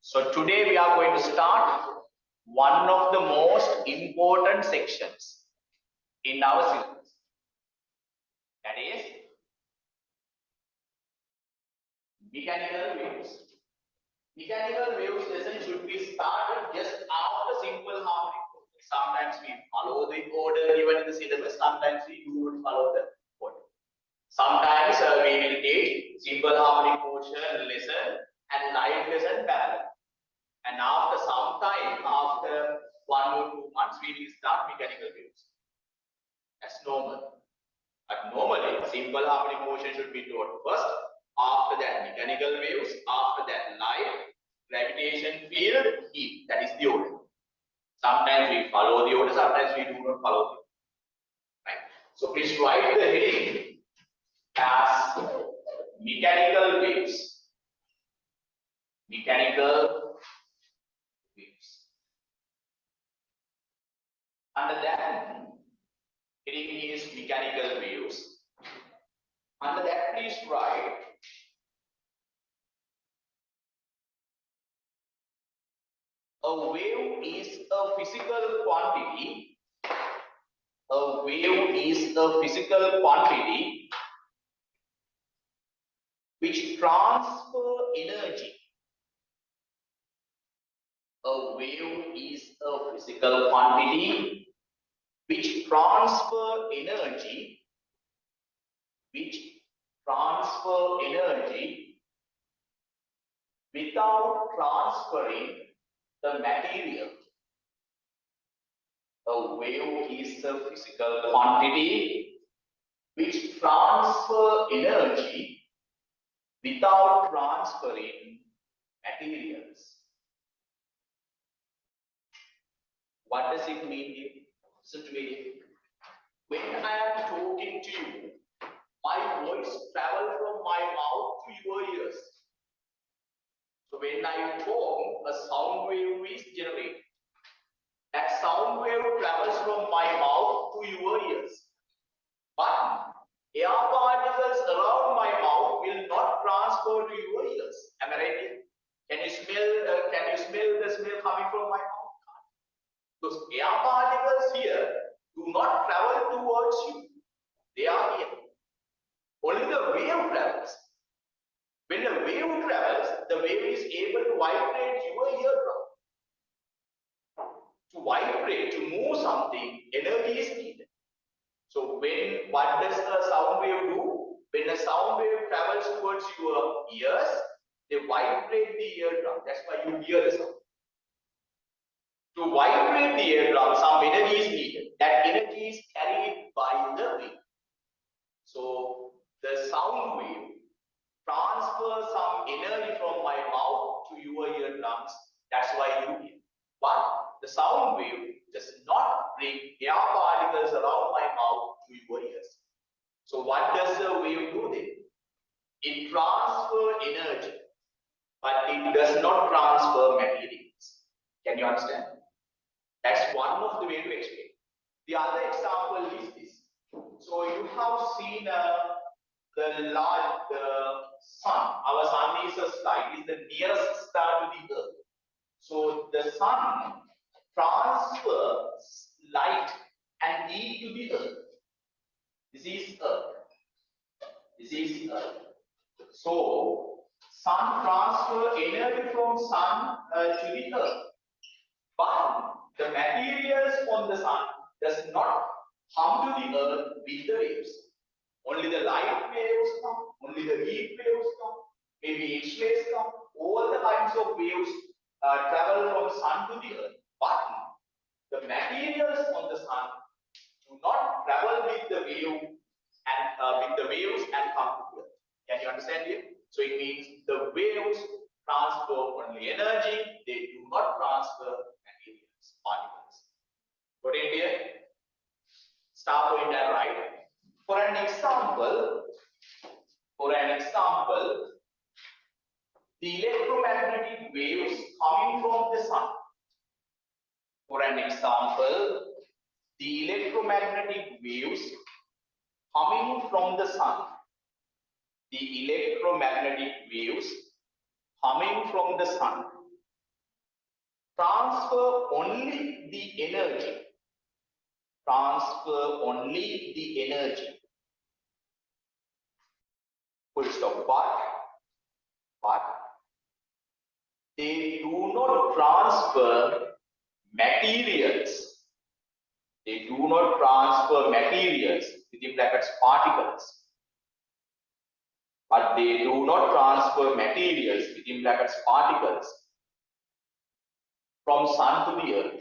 So today we are going to start one of the most important sections in our syllabus. That is mechanical waves. Mechanical waves lesson should be started just after simple harmonic motion. Sometimes we follow the order given in the syllabus, sometimes we do not follow the order. Sometimes we will take simple harmonic motion lesson and light lesson parallel. And after some time, after 1 or 2 months, we will start mechanical waves. That's normal. But normally, simple harmonic motion should be taught first. After that, mechanical waves. After that, light, gravitation field, heat. That is the order. Sometimes we follow the order, sometimes we do not follow the order. Right. So please write the heading as mechanical waves. Mechanical waves. Under that, heading is mechanical waves. Under that, please write a wave is a physical quantity. A wave is a physical quantity which transfer energy. A wave is a physical quantity which transfer energy. Which transfer energy without transferring the material. A wave is a physical quantity which transfer energy without transferring materials. What does it mean here? Listen to me. When I am talking to you, my voice travels from my mouth to your ears. So when I talk, a sound wave is generated. That sound wave travels from my mouth to your ears. But air particles around my mouth will not transfer to your ears. Am I right? Can you smell the smell coming from my mouth? Those air particles here do not travel towards you. They are here. Only the wave travels. When the wave travels, the wave is able to vibrate your eardrum. To vibrate, to move something, energy is needed. So what does a sound wave do? When a sound wave travels towards your ears, they vibrate the eardrum. That's why you hear the sound. To vibrate the eardrum, some energy is needed. That energy is carried by the wind. So the sound wave transfers some energy from my mouth to your eardrums. That's why you hear. But the sound wave does not bring air particles around my mouth to your ears. So what does the wave do then? It transfers energy, but it does not transfer materials. Can you understand? That's one of the way to explain. The other example is this. So you have seen the sun. Our sun is a star. It is the nearest star to the earth. So the sun transfers light and heat to the earth. This is earth. This is earth. So sun transfer energy from sun to the earth. But the materials on the sun does not come to the earth with the waves. Only the light waves come, only the heat waves come, maybe X-rays come, all the kinds of waves travel from sun to the earth. But the materials on the sun do not travel with the wave and with the waves and come to the earth. Can you understand here? So it means the waves transfer only energy, they do not transfer materials, particles. Got it here? Star point and right. For an example, the electromagnetic waves coming from the sun. For an example, the electromagnetic waves coming from the sun. The electromagnetic waves coming from the sun transfer only the energy. Transfer only the energy. Full stop. But they do not transfer materials. They do not transfer materials, within brackets particles. But they do not transfer materials, within brackets particles, from sun to the earth.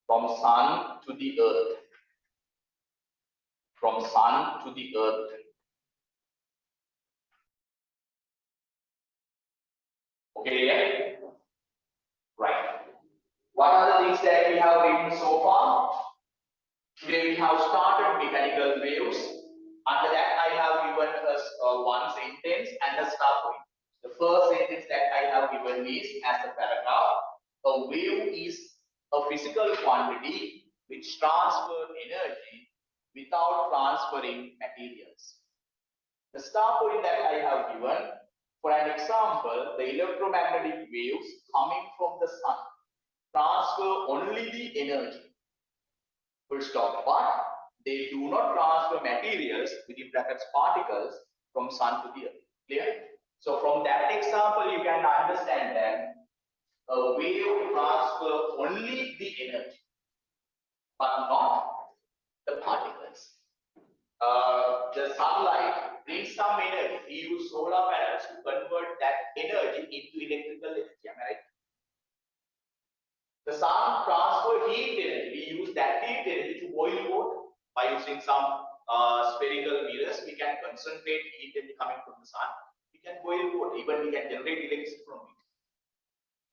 From sun to the earth. From sun to the earth. Okay, yeah? Right. What are the things that we have written so far? Today we have started mechanical waves. Under that I have given us one sentence and a start point. The first sentence that I have given is as a paragraph. A wave is a physical quantity which transfers energy without transferring materials. The start point that I have given, for an example, the electromagnetic waves coming from the sun transfer only the energy. Full stop. But they do not transfer materials, within brackets particles, from sun to the earth. Clear? So from that example, you can understand that a wave transfer only the energy, but not the particles. The sunlight brings some energy. We use solar panels to convert that energy into electrical energy. Am I right? The sun transfer heat energy. We use that heat energy to boil water by using some spherical mirrors. We can concentrate heat energy coming from the sun. We can boil water. Even we can generate electricity from it.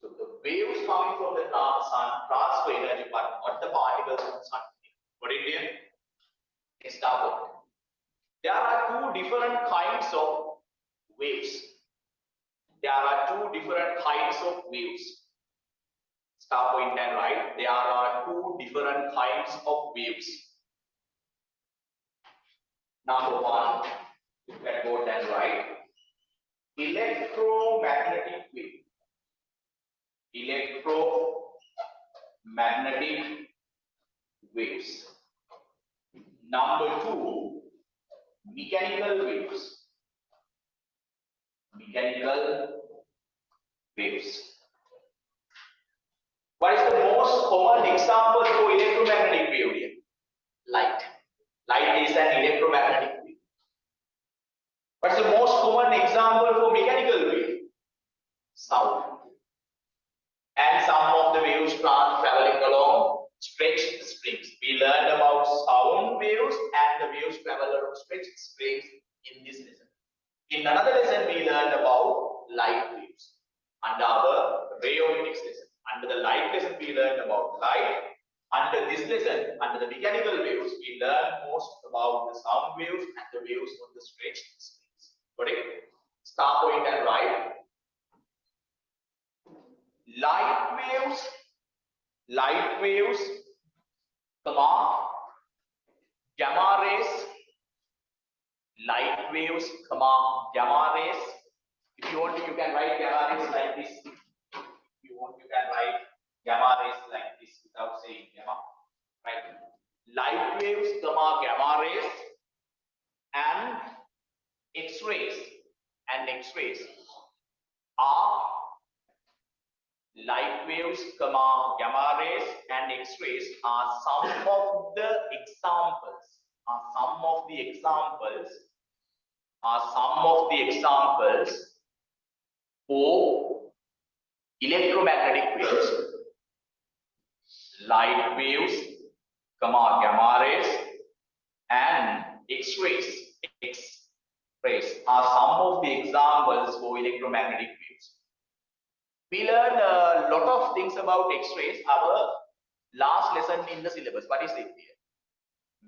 So the waves coming from the sun transfer energy, but not the particles from the sun. Got it here? Let's start. There are two different kinds of waves. There are two different kinds of waves. Start point and right. There are two different kinds of waves. Number one, you can go and right. Electromagnetic wave. Electromagnetic waves. Number two, mechanical waves. Mechanical waves. What is the most common example for electromagnetic wave here? Light. Light is an electromagnetic wave. What is the most common example for mechanical wave? Sound. And some of the waves traveling along stretched springs. We learned about sound waves and the waves travel along stretched springs in this lesson. In another lesson, we learned about light waves under our rheomatics lesson. Under the light lesson, we learned about light. Under this lesson, under the mechanical waves, we learn most about the sound waves and the waves on the stretched springs. Got it? Start point and right. Light waves, gamma rays. Light waves, gamma rays. If you want to, you can write gamma rays like this. If you want, you can write gamma rays like this without saying gamma. Right? Light waves, gamma rays, and X-rays. Are light waves, gamma rays, and X-rays are some of the examples. For electromagnetic waves. Light waves, gamma rays, and X-rays. X-rays are some of the examples for electromagnetic waves. We learned a lot of things about X-rays. Our last lesson in the syllabus. What is it here?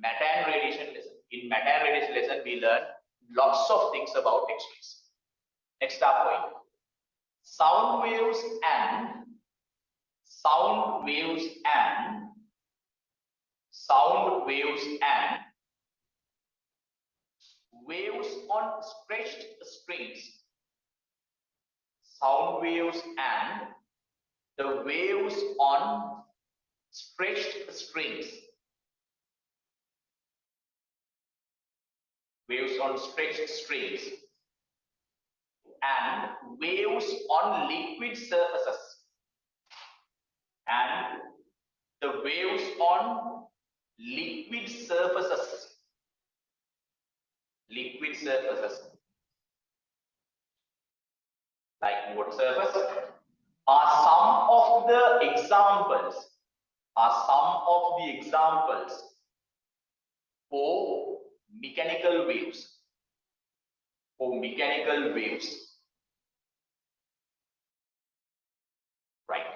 Matter and radiation lesson. In matter and radiation lesson, we learned lots of things about X-rays. Next start point. Sound waves and waves on stretched springs. Sound waves and the waves on stretched strings. Waves on stretched strings. And waves on liquid surfaces. And the waves on liquid surfaces. Liquid surfaces. Like water surface are some of the examples for mechanical waves. Right,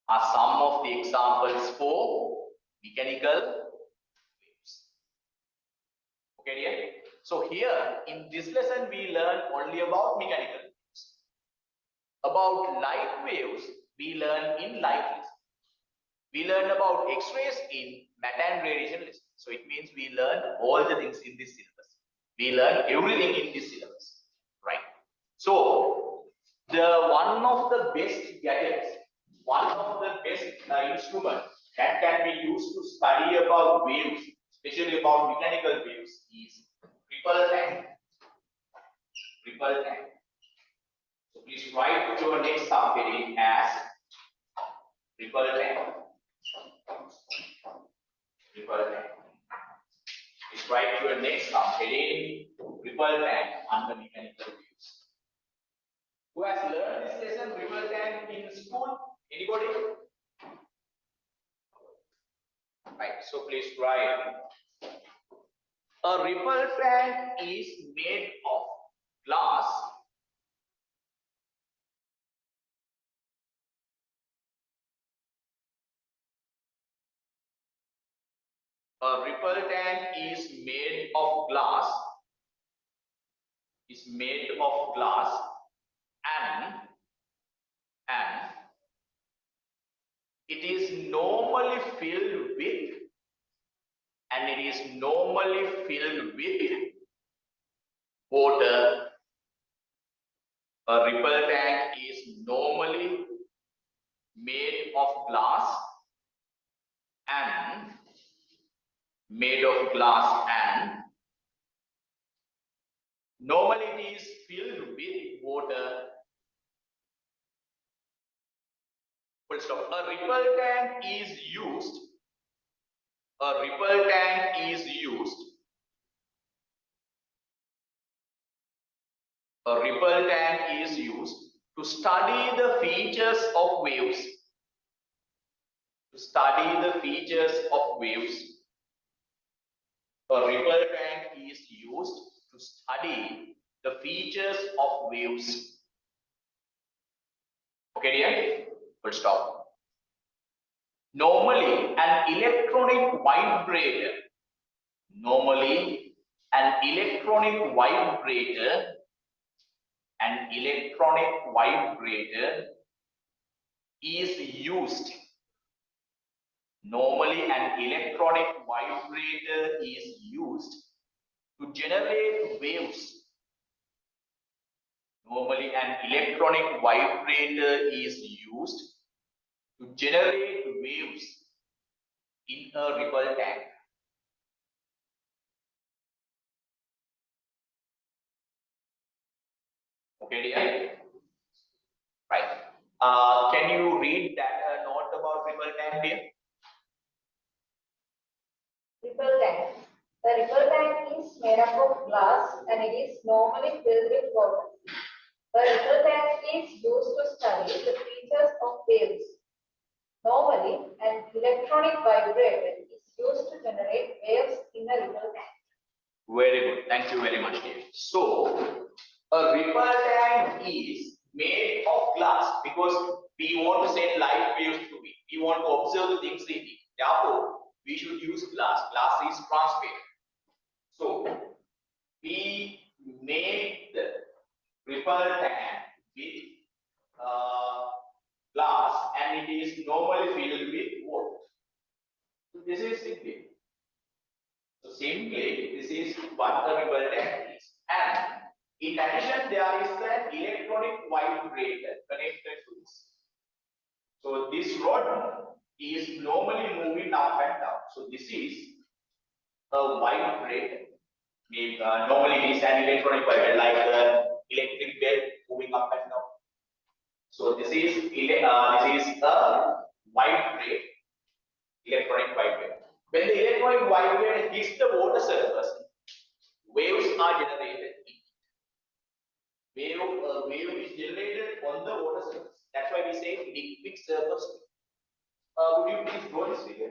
are some of the examples for mechanical waves. Okay, dear. So here in this lesson we learn only about mechanical waves. About light waves we learn in light lesson. We learn about X-rays in matter and radiation lesson. So it means we learn all the things in this syllabus. We learn everything in this syllabus, right? So the one of the best gadgets, one of the best instruments that can be used to study about waves, especially about mechanical waves, is ripple tank. Ripple tank. So please write your next subheading as ripple tank. Ripple tank. Please write your next subheading ripple tank under mechanical waves. Who has learned this lesson ripple tank in school? Anybody? Right, so please write. A ripple tank is made of glass a ripple tank is made of glass and it is normally filled with water. A ripple tank is normally made of glass and normally it is filled with water. Full stop. A ripple tank is used to study the features of waves. A ripple tank is used to study the features of waves. Okay, dear? Full stop. Normally, an electronic vibrator is used. Normally, an electronic vibrator is used to generate waves. Normally, an electronic vibrator is used to generate waves in a ripple tank. Okay, dear? Right. Can you read that note about ripple tank, dear? Ripple tank. The ripple tank is made up of glass and it is normally filled with water. The ripple tank is used to study the features of waves. Normally, an electronic vibrator is used to generate waves in a ripple tank. Very good. Thank you very much, dear. So, a ripple tank is made of glass because we want to send light waves to it. We want to observe the things in it. Therefore, we should use glass. Glass is transparent. So, we made the ripple tank with glass and it is normally filled with water. So, this is simply. So, simply, this is what a ripple tank is. And in addition, there is an electronic vibrator connected to this. So this rod is normally moving up and down. So this is a white braid. Normally it is an electronic wire like electric bell moving up and down. So this is a white braid, electronic white braid. When the electronic white braid hits the water surface, waves are generated. Wave is generated on the water surface. That's why we say liquid surface. Would you please draw this figure?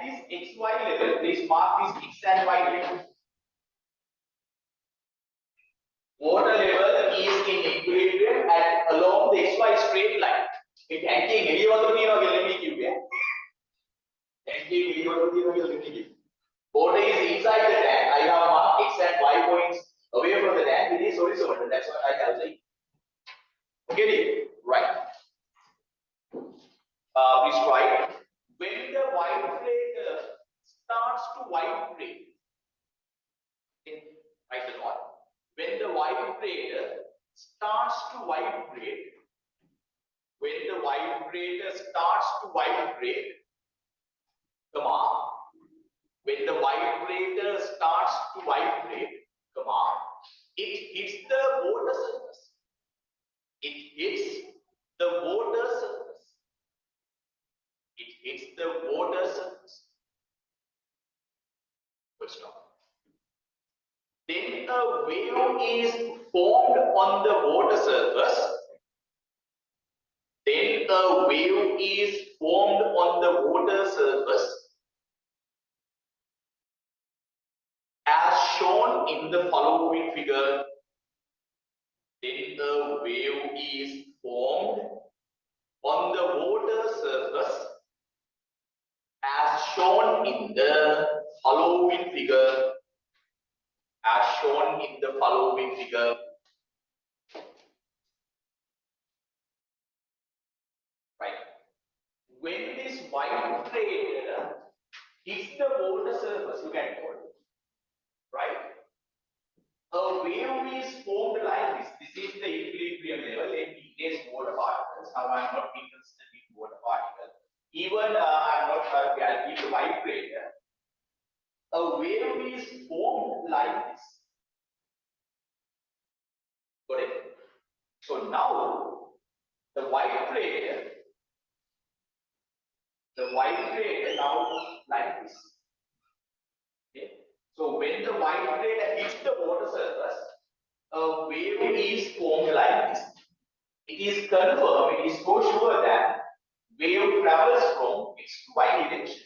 this XY level, please mark this X and Y level. Water level is in equilibrium at along the XY straight line. It tanking එළිය වතුර තියනවා කියලා නෙමෙයි කිව්වේ. Tanking එළිය වතුර තියනවා කියලා නෙමෙයි කිව්වේ. Water is inside the tank. I have marked X and Y points away from the tank. It is horizontal. That's what I have said. Okay, right. Please try. When the vibrator starts to vibrate, write the note. When the vibrator starts to vibrate, when the vibrator starts to vibrate, come on. When the vibrator starts to vibrate, come on, it hits the water surface. It hits the water surface. It hits the water surface. Good stop. Then a wave is formed on the water surface. Then a wave is formed on the water surface as shown in the following figure. Then a wave is formed on the water surface as shown in the following figure. As shown in the following figure. Right. When this vibrator hits the water surface, you can call it. Right. A wave is formed like this. This is the equilibrium level in today's water particles. Now I am not interested in water particles. Even I am not calculating the vibrator. A wave is formed like this. Got it? So now the vibrator now like this. Okay. So when the vibrator hits the water surface, a wave is formed like this. It is confirmed, it is for sure that wave travels from X to Y direction.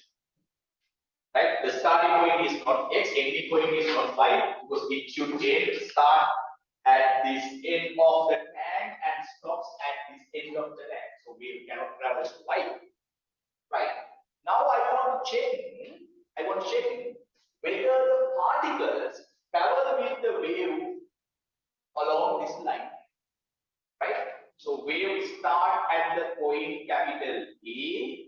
Right? The starting point is not X, ending point is not Y, because it should start at this end of the tank and stops at this end of the tank. So wave cannot travel to Y. Right? Now I want to check whether the particles travel with the wave along this line. Right? So wave start at the point capital A.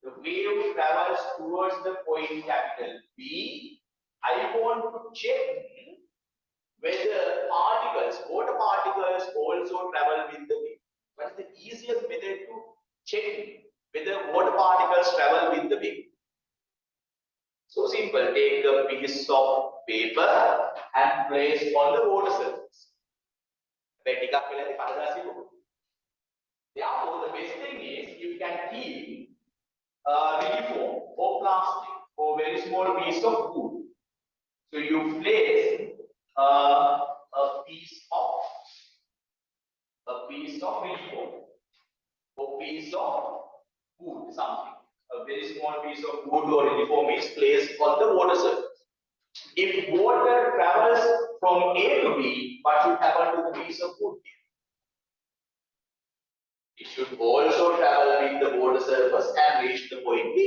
The wave travels towards the point capital B. I want to check whether water particles also travel with the wave. What is the easiest method to check whether water particles travel with the wave? So simple, take a piece of paper and place on the water surface. Therefore, the best thing is you can keep uniform or plastic or very small piece of wood. So you place a piece of uniform or piece of wood, something. A very small piece of wood or uniform is placed on the water surface. If water travels from A to B, what should happen to the piece of wood here? It should also travel with the water surface and reach the point B.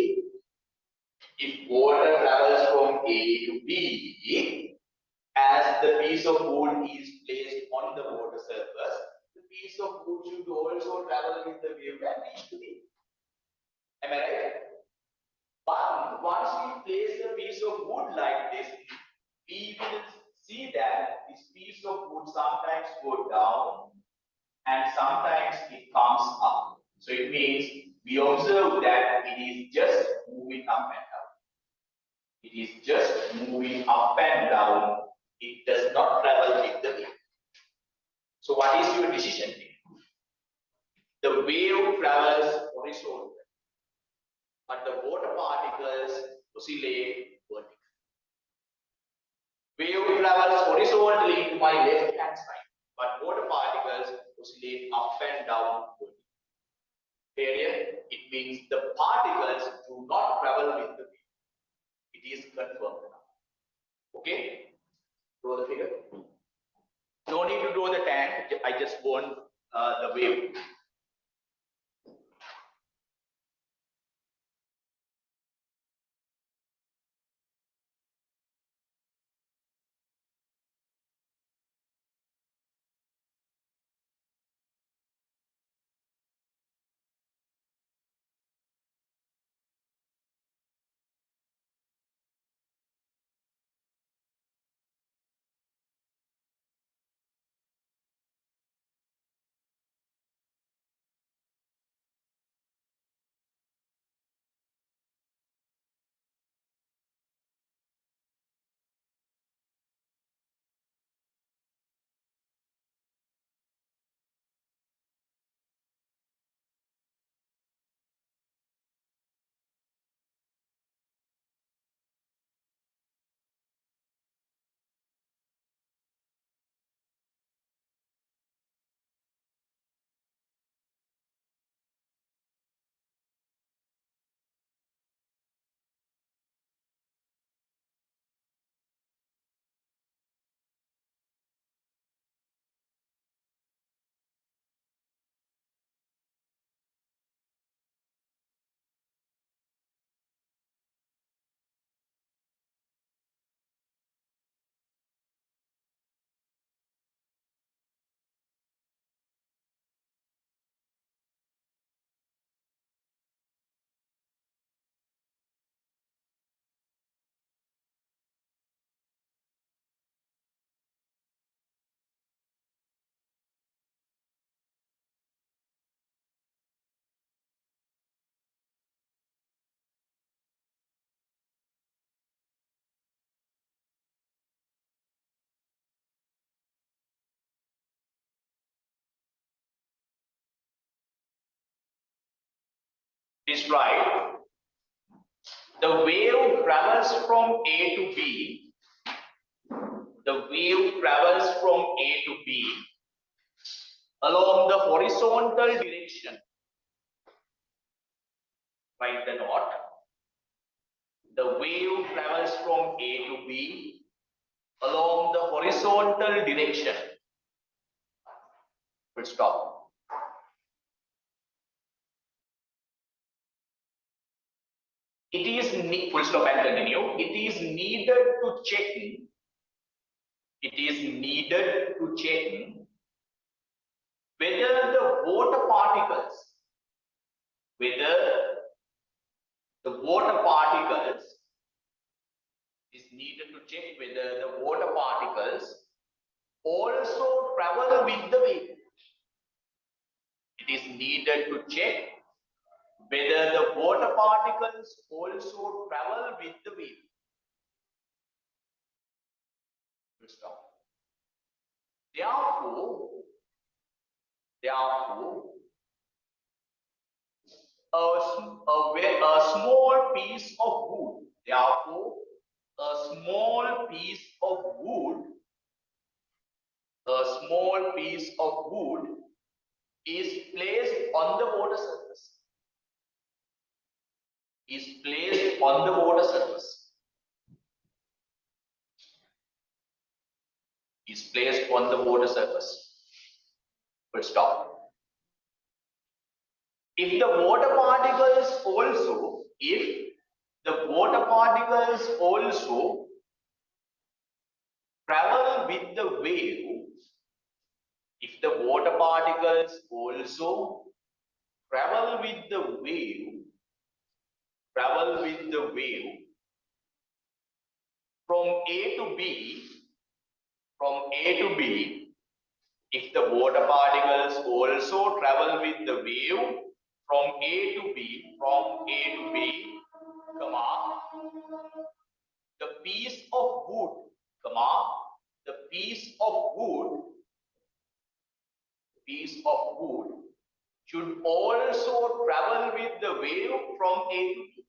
If water travels from A to B, as the piece of wood is placed on the water surface, the piece of wood should also travel with the wave and reach to B. Am I right? But once we place a piece of wood like this, we will see that this piece of wood sometimes goes down and sometimes it comes up. So it means we observe that it is just moving up and down. It is just moving up and down. It does not travel with the wave. So what is your decision here? The wave travels horizontally, but the water particles oscillate vertically. Wave travels horizontally to my left hand side, but water particles oscillate up and down vertically. Here, it means the particles do not travel with the wave. It is confirmed now. Okay? Draw the figure. No need to draw the tank. I just want the wave. Is right. The wave travels from A to B. The wave travels from A to B along the horizontal direction. Write the note. The wave travels from A to B along the horizontal direction. Full stop. It is full stop and continue. It is needed to check. It is needed to check whether the water particles, is needed to check whether the water particles also travel with the wave. It is needed to check whether the water particles also travel with the wave. Stop. Therefore, a small piece of wood. Therefore, a small piece of wood. A small piece of wood is placed on the water surface. Is placed on the water surface. Is placed on the water surface. Full stop. If the water particles also, travel with the wave, if the water particles also travel with the wave, from A to B, if the water particles also travel with the wave from A to B, the piece of wood, should also travel with the wave from A to B.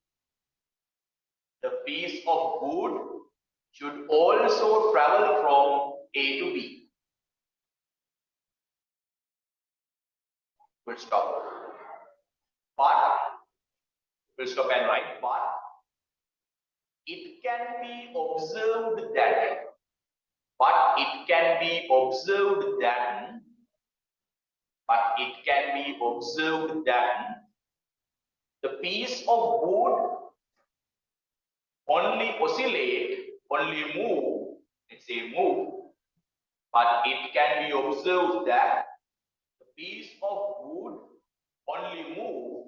The piece of wood should also travel from A to B. Full stop. But, full stop and write, but it can be observed that, but it can be observed that, but it can be observed that the piece of wood only oscillate, only move, let's say move, but it can be observed that the piece of wood only move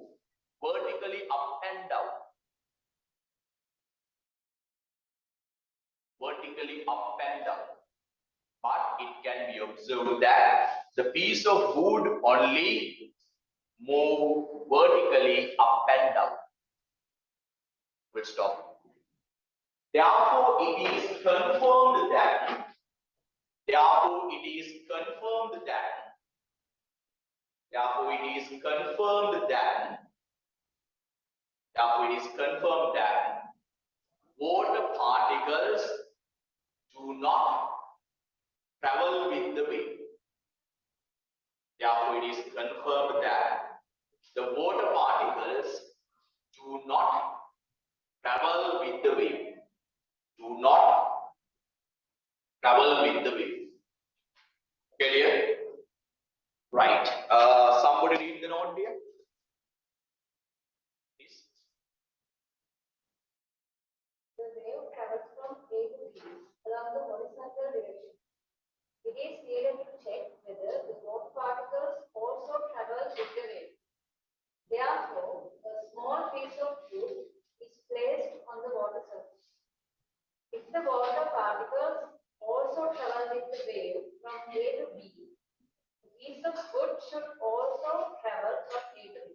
vertically up and down. Vertically up and down. But it can be observed that the piece of wood only move vertically up and down. We'll stop. Therefore, it is confirmed that, therefore, it is confirmed that, therefore, it is confirmed that, therefore, it is confirmed that water particles do not travel with the wind. Therefore, it is confirmed that the water particles do not travel with the wind. Do not travel with the wind. Clear? Right. Somebody read the note here. Please. The wave travels from A to B along the horizontal direction. It is needed to check whether the water particles also travel with the wave. Therefore, a small piece of wood is placed on the water surface. If the water particles also travel with the wave from A to B, the piece of wood should also travel from A to B.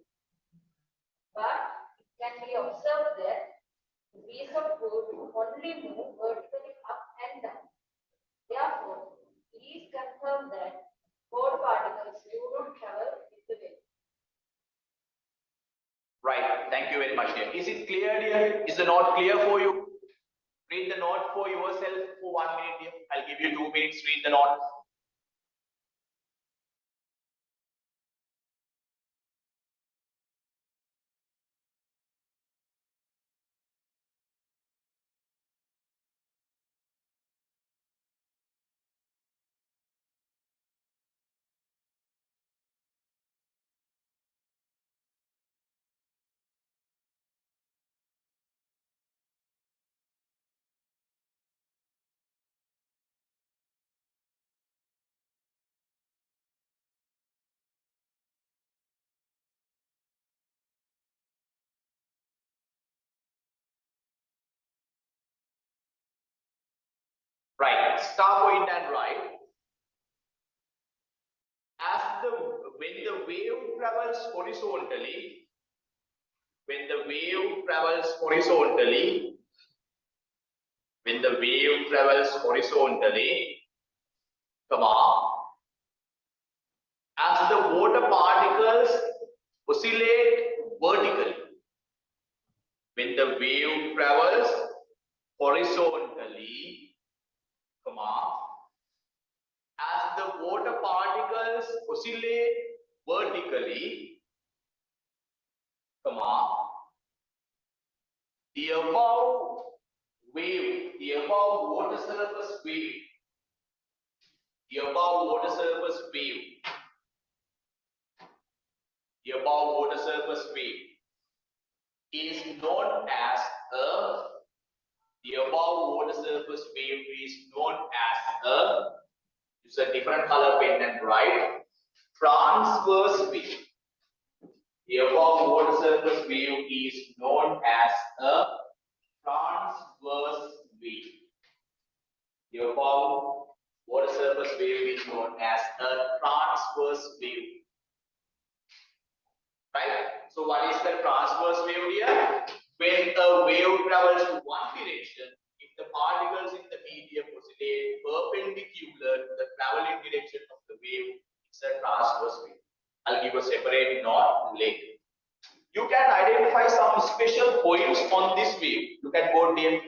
But it can be observed that the piece of wood only move vertically up and down. Therefore, it is confirmed that water particles do not travel with the wave. Right. Thank you very much, dear. Is it clear, dear? Is the note clear for you? Read the note for yourself for 1 minute, dear. I'll give you 2 minutes. Read the note. Right. Star point and write. When the wave travels horizontally, when the wave travels horizontally, when the wave travels horizontally, as the water particles oscillate vertically. When the wave travels horizontally, as the water particles oscillate vertically, the above wave, the above water surface wave, the above water surface wave, the above water surface wave is known as a, the above water surface wave is known as a, use a different color pen and write, transverse wave. The above water surface wave is known as a transverse wave. The above water surface wave is known as a transverse wave. Right? So what is the transverse wave here? When a wave travels to one direction, if the particles in the medium oscillate perpendicular to the traveling direction of the wave, it's a transverse wave. I'll give a separate note later. You can identify some special points on this wave. Look at board here.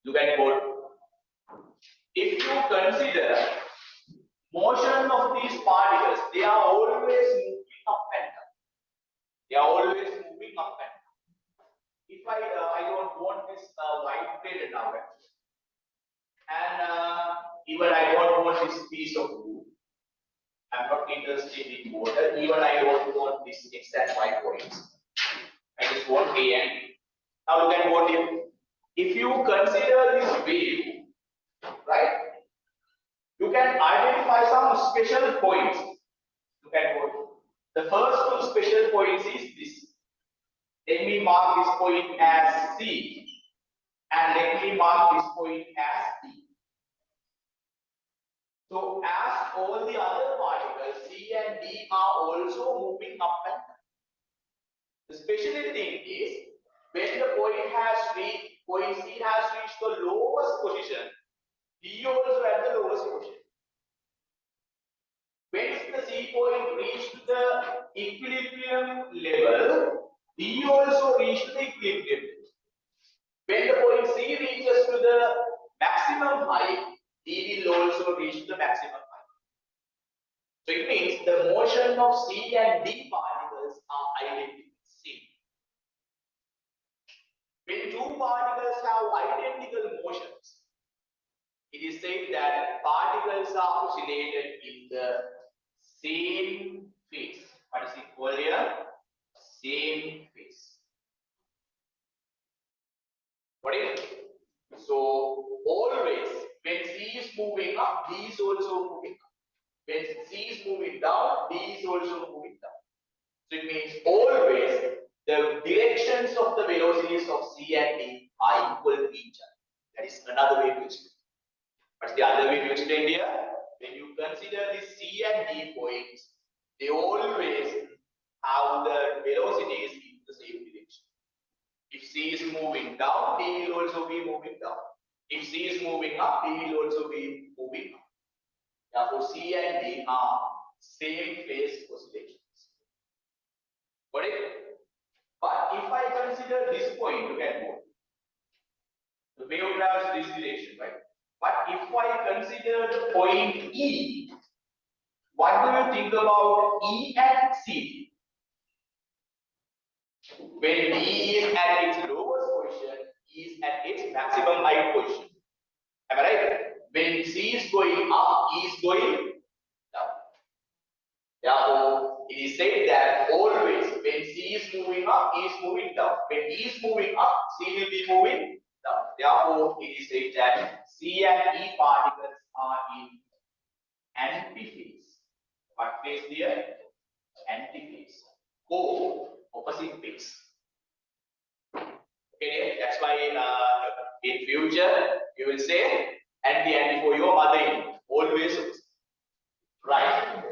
Look at board. If you consider motion of these particles, they are always moving up and down. They are always moving up and down. If I don't want this widespread now. And even I don't want this piece of wood. I'm not interested in water. Even I don't want this exact 5 points. I just want A and B. Now look at what if you consider this wave, right? You can identify some special points. Look at what the first 2 special points is this. Let me mark this point as C, and let me mark this point as D. So as all the other particles, C and D are also moving up and down. The special thing is when the point C has reached the lowest position, D also at the lowest position. When the C point reached the equilibrium level, D also reached the equilibrium level. When the point C reaches to the maximum height, D will also reach the maximum height. So it means the motion of C and D particles are identical. When 2 particles have identical motions, it is said that particles are oscillated in the same phase. What is it called here? Same phase. What is it? So always when C is moving up, D is also moving up. When C is moving down, D is also moving down. So it means always the directions of the velocities of C and D are equal to each other. That is another way to explain. What's the other way to explain here? When you consider the C and D points, they always have the velocities in the same direction. If C is moving down, D will also be moving down. If C is moving up, D will also be moving up. Therefore, C and D are same phase oscillations. Got it? But if I consider this point, look at what? The wave travels this direction, right? But if I consider the point E, what do you think about E and C? When D is at its lowest position, E is at its maximum height position. Am I right? When C is going up, E is going down. Therefore, it is said that always when C is moving up, E is moving down. When E is moving up, C will be moving down. Therefore, it is said that C and E particles are in antiphase. What phase here? Antiphase. Or opposite phase. Okay, that's why in future you will say anti for your mother-in-law. Always. Right?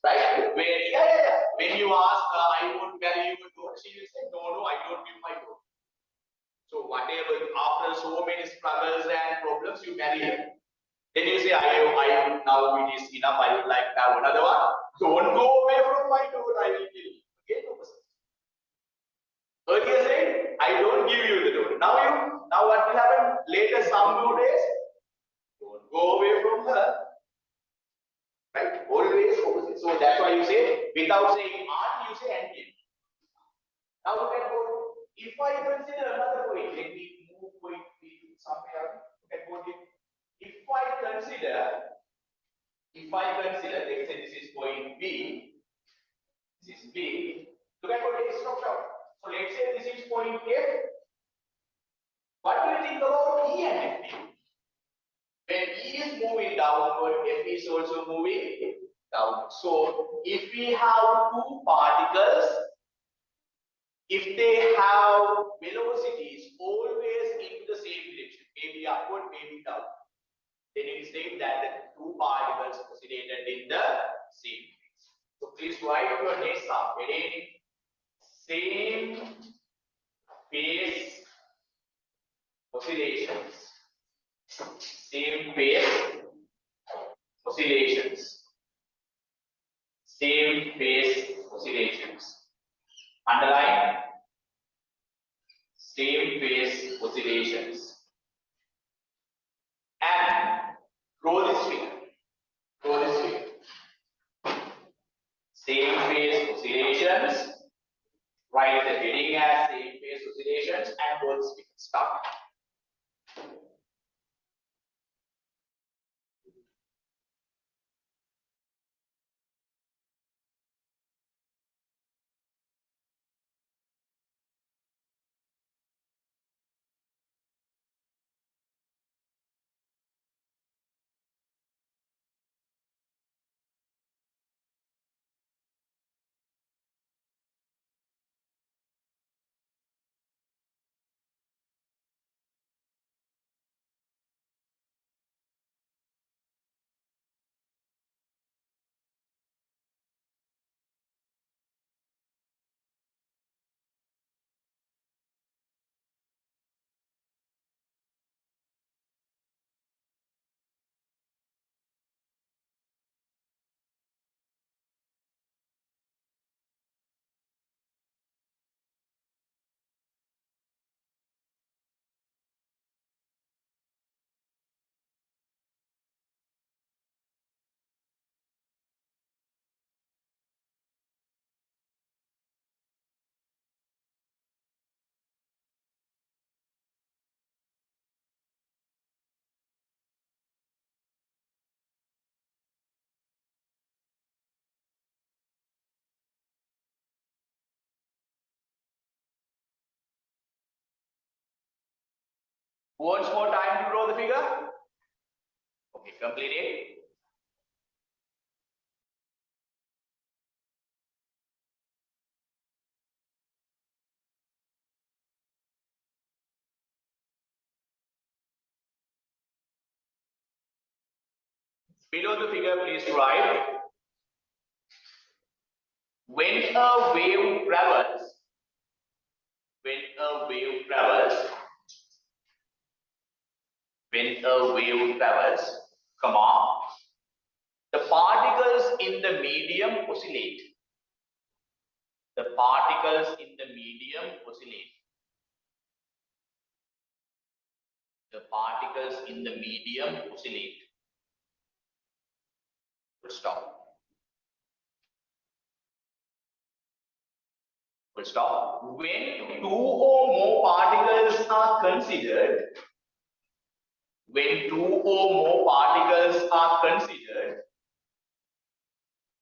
Right? When you ask, I won't marry you, she will say, no, I don't give my daughter. So whatever, after so many struggles and problems, you marry her. Then you say, I now it is enough, I would like to have another one. Don't go away from my daughter, I will kill you. Okay, no person. Earlier said, I don't give you the daughter. Now what will happen? Later, some 2 days, don't go away from her. Right? Always opposite. So that's why you say, without saying aunt, you say auntie. Now look at what, if I consider another point, let me move point B somewhere. Look at what if I consider, let's say this is point B, this is B, look at what it is, stop. So let's say this is point F. What do you think about E and F? When E is moving downward, F is also moving down. So if we have 2 particles, if they have velocities always in the same direction, maybe upward, maybe down, then it is said that the 2 particles oscillated in the same phase. So please write your next sum. Again, same phase oscillations. Same phase oscillations. Same phase oscillations. Underline same phase oscillations. And draw this figure. Same phase oscillations. Write the heading as same phase oscillations and draw this figure. Start. Who wants more time to draw the figure? Okay, complete it. Below the figure, please write. When a wave travels, when a wave travels, comma, the particles in the medium oscillate. The particles in the medium oscillate. The particles in the medium oscillate. Full stop. Full stop. When two or more particles are considered, when two or more particles are considered,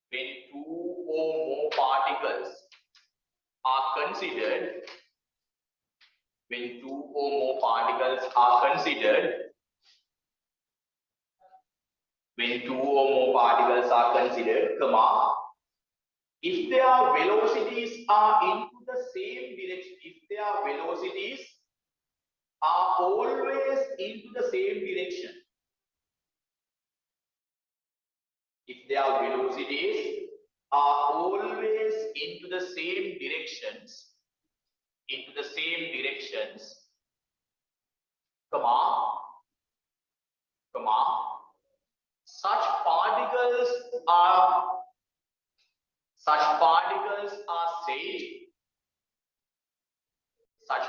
when two or more particles are considered, when two or more particles are considered, when two or more particles are considered, comma, if their velocities are into the same direction, if their velocities are always into the same direction, if their velocities are always into the same directions, comma, such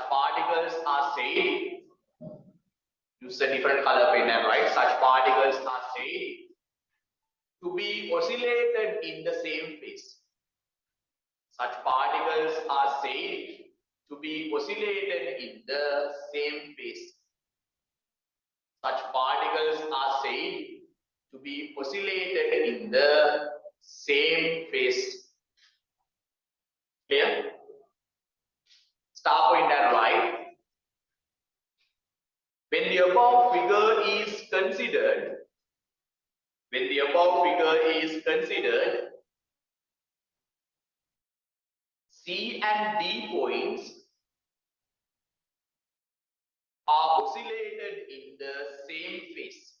particles are said, use a different color pen and write, such particles are said to be oscillated in the same phase. Such particles are said to be oscillated in the same phase. Such particles are said to be oscillated in the same phase. Clear? Star point and write. When the above figure is considered, C and D points are oscillated in the same phase.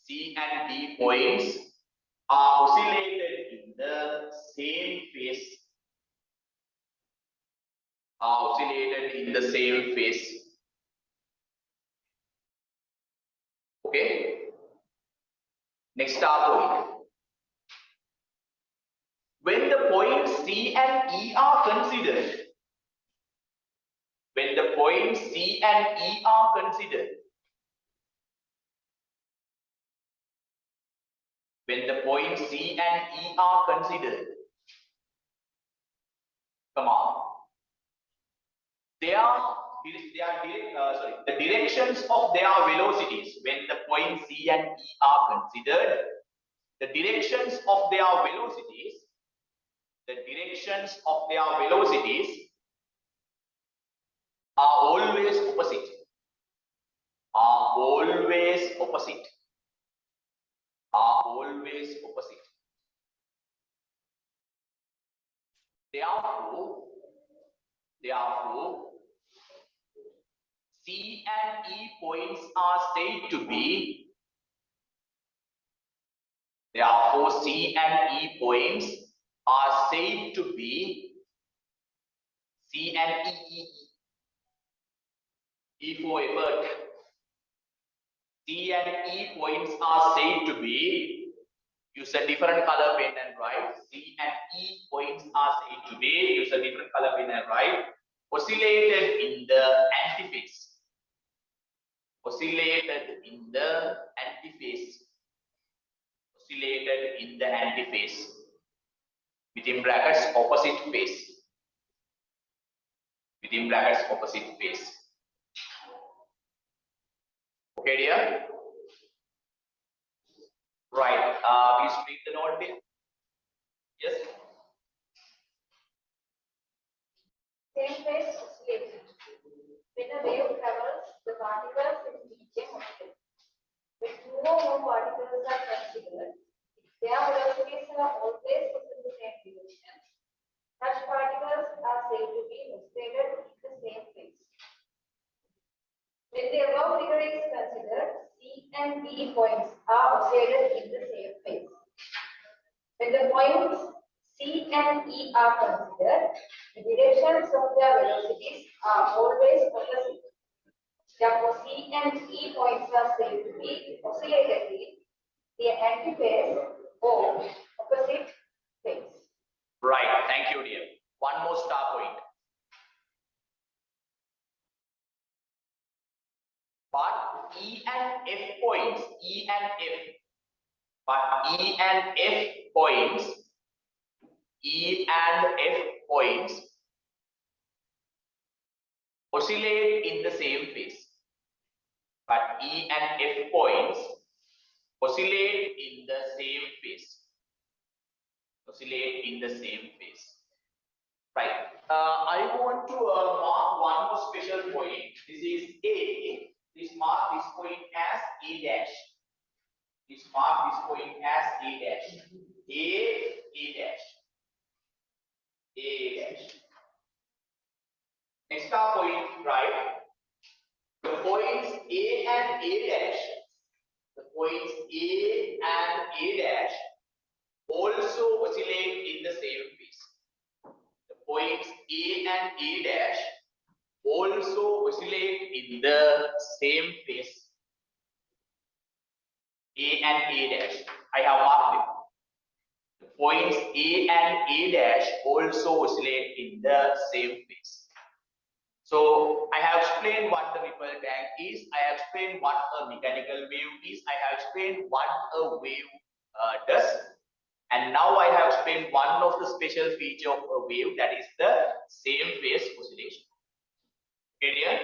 C and D points are oscillated in the same phase. Okay. Next star point. When the points C and E are considered, come on. The directions of their velocities, when the points C and E are considered, the directions of their velocities are always opposite. Therefore, C and E points are said to be, C and E for effort. C and E points are said to be, use a different color pen and write. C and E points are said to be, use a different color pen and write, oscillated in the antiphase. Within brackets, opposite phase. Okay, dear? Right. Please read the note, dear. Yes. Same phase oscillation. When a wave travels particles in each molecule. When two or more particles are considered, their velocities are always within the same direction. Such particles are said to be oscillated in the same phase. When the above figure is considered, C and D points are oscillated in the same phase. When the points C and E are considered, the directions of their velocities are always opposite. Therefore, C and E points are said to be oscillated in the antiphase or opposite phase. Right. Thank you, dear. One more star point. But E and F points, E and F. But E and F points, E and F points oscillate in the same phase. But E and F points oscillate in the same phase. Oscillate in the same phase. Right. I want to mark one more special point. This is A. This mark this point as A dash. This mark this point as A dash. A dash. A dash. Next star point, right? The points A and A dash. The points A and A dash also oscillate in the same phase. The points A and A dash also oscillate in the same phase. A and A dash. I have marked them. The points A and A dash also oscillate in the same phase. So I have explained what the ripple tank is. I have explained what a mechanical wave is. I have explained what a wave does. And now I have explained one of the special feature of a wave, that is the same phase oscillation. Okay, dear?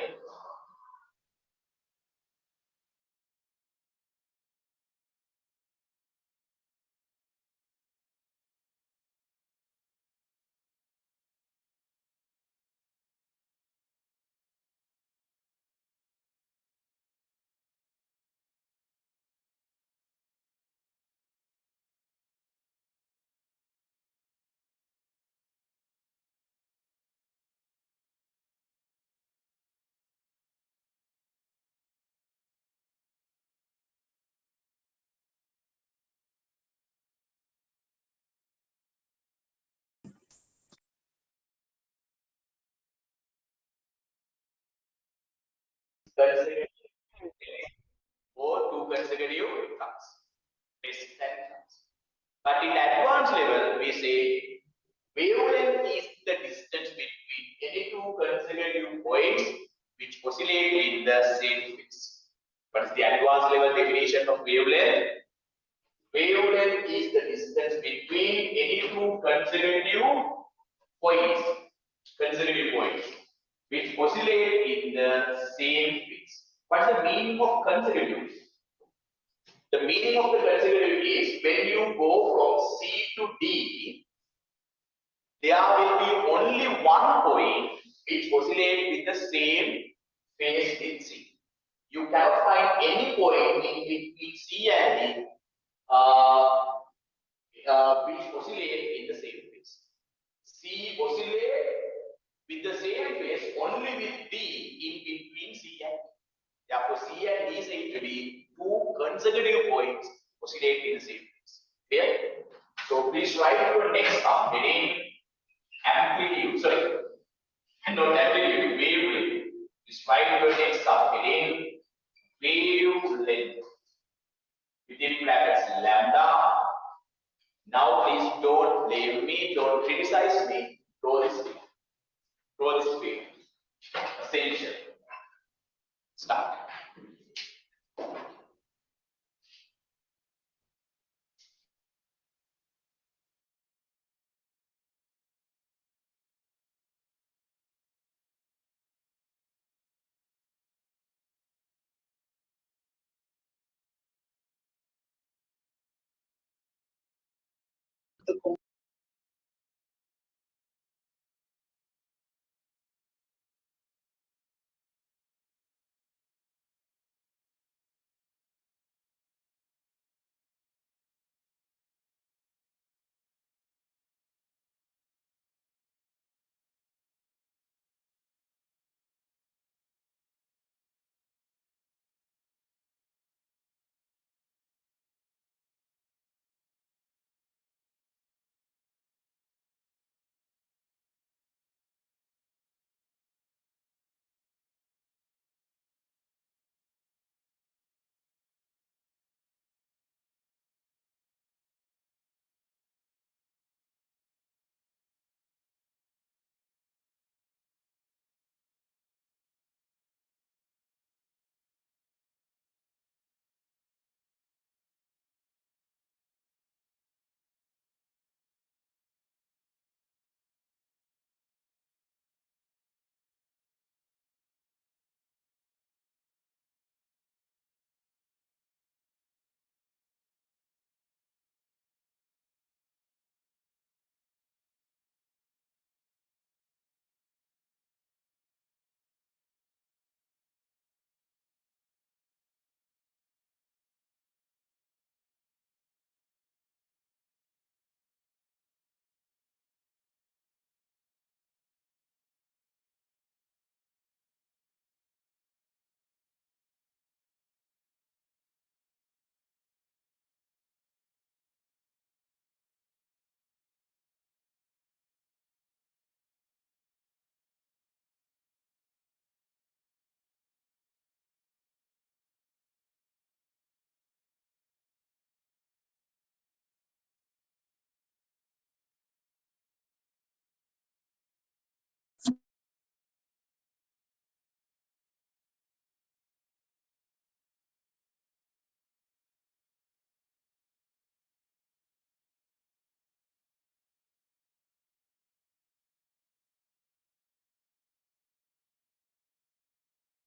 Or two consecutive counts, basic and counts. But in advanced level, we say wavelength is the distance between any two consecutive points which oscillate in the same phase. What is the advanced level definition of wavelength? Wavelength is the distance between any two consecutive points, which oscillate in the same phase. What's the meaning of consecutive? The meaning of the consecutive is when you go from C to D, there will be only one point which oscillates with the same phase in C. You cannot find any point in between C and D which oscillate in the same phase. C oscillate with the same phase only with D in between C and D. Therefore, C and D say to be two consecutive points oscillate in the same phase. Clear? So please write your next sum heading amplitude. Sorry, not amplitude, wavelength. Please write your next sum heading wavelength. Within brackets lambda. Now please don't blame me, don't criticize me. Draw this field. Draw this field. Essential. Start.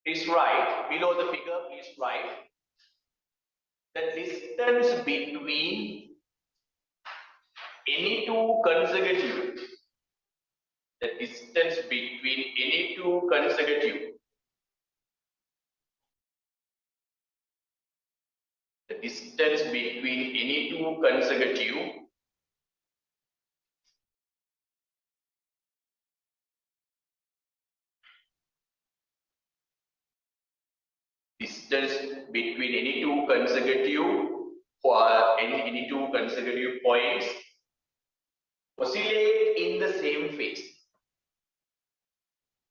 Please write below the figure. Please write the distance between any two consecutive. The distance between any two consecutive. The distance between any two consecutive any two consecutive points oscillate in the same phase.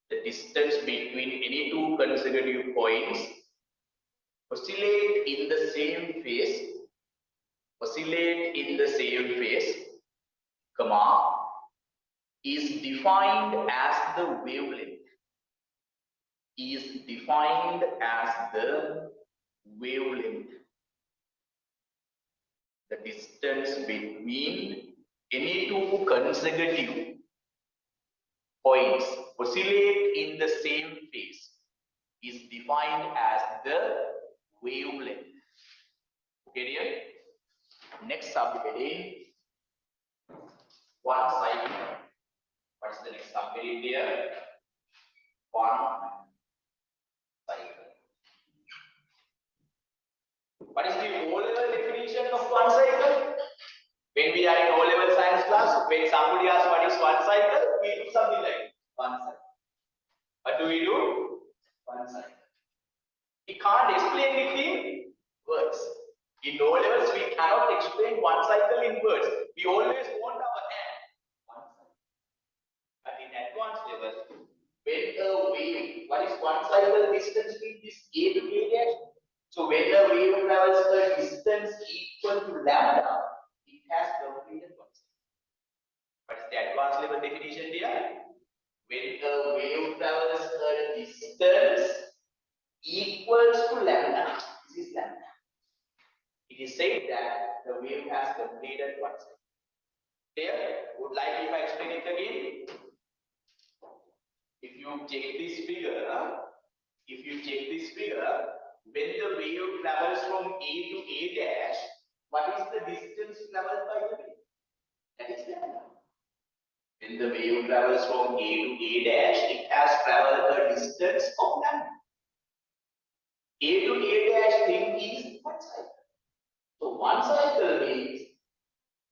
The distance between any two consecutive points oscillate in the same phase. Oscillate in the same phase, comma, is defined as the wavelength. Is defined as the wavelength. The distance between any two consecutive points oscillate in the same phase is defined as the wavelength. Okay, dear? Next subheading, one cycle. What is the next subheading there? One cycle. What is the O-level definition of one cycle? When we are in O-level science class, when somebody asks what is one cycle, we do something like one cycle. What do we do? One cycle. We can't explain it in words. In O-levels, we cannot explain one cycle in words. We always want our hand. One cycle. But in advanced level, when a wave, what is one cycle distance between this A to A dash? So when a wave travels a distance equal to lambda, it has completed one cycle. What is the advanced level definition here? When a wave travels a distance equals to lambda, this is lambda. It is said that the wave has completed one cycle. Clear? Would like if I explain it again? If you check this figure, when the wave travels from A to A dash, what is the distance traveled by the wave? That is lambda. When the wave travels from A to A dash, it has traveled a distance of lambda. A to A dash thing is one cycle. So one cycle means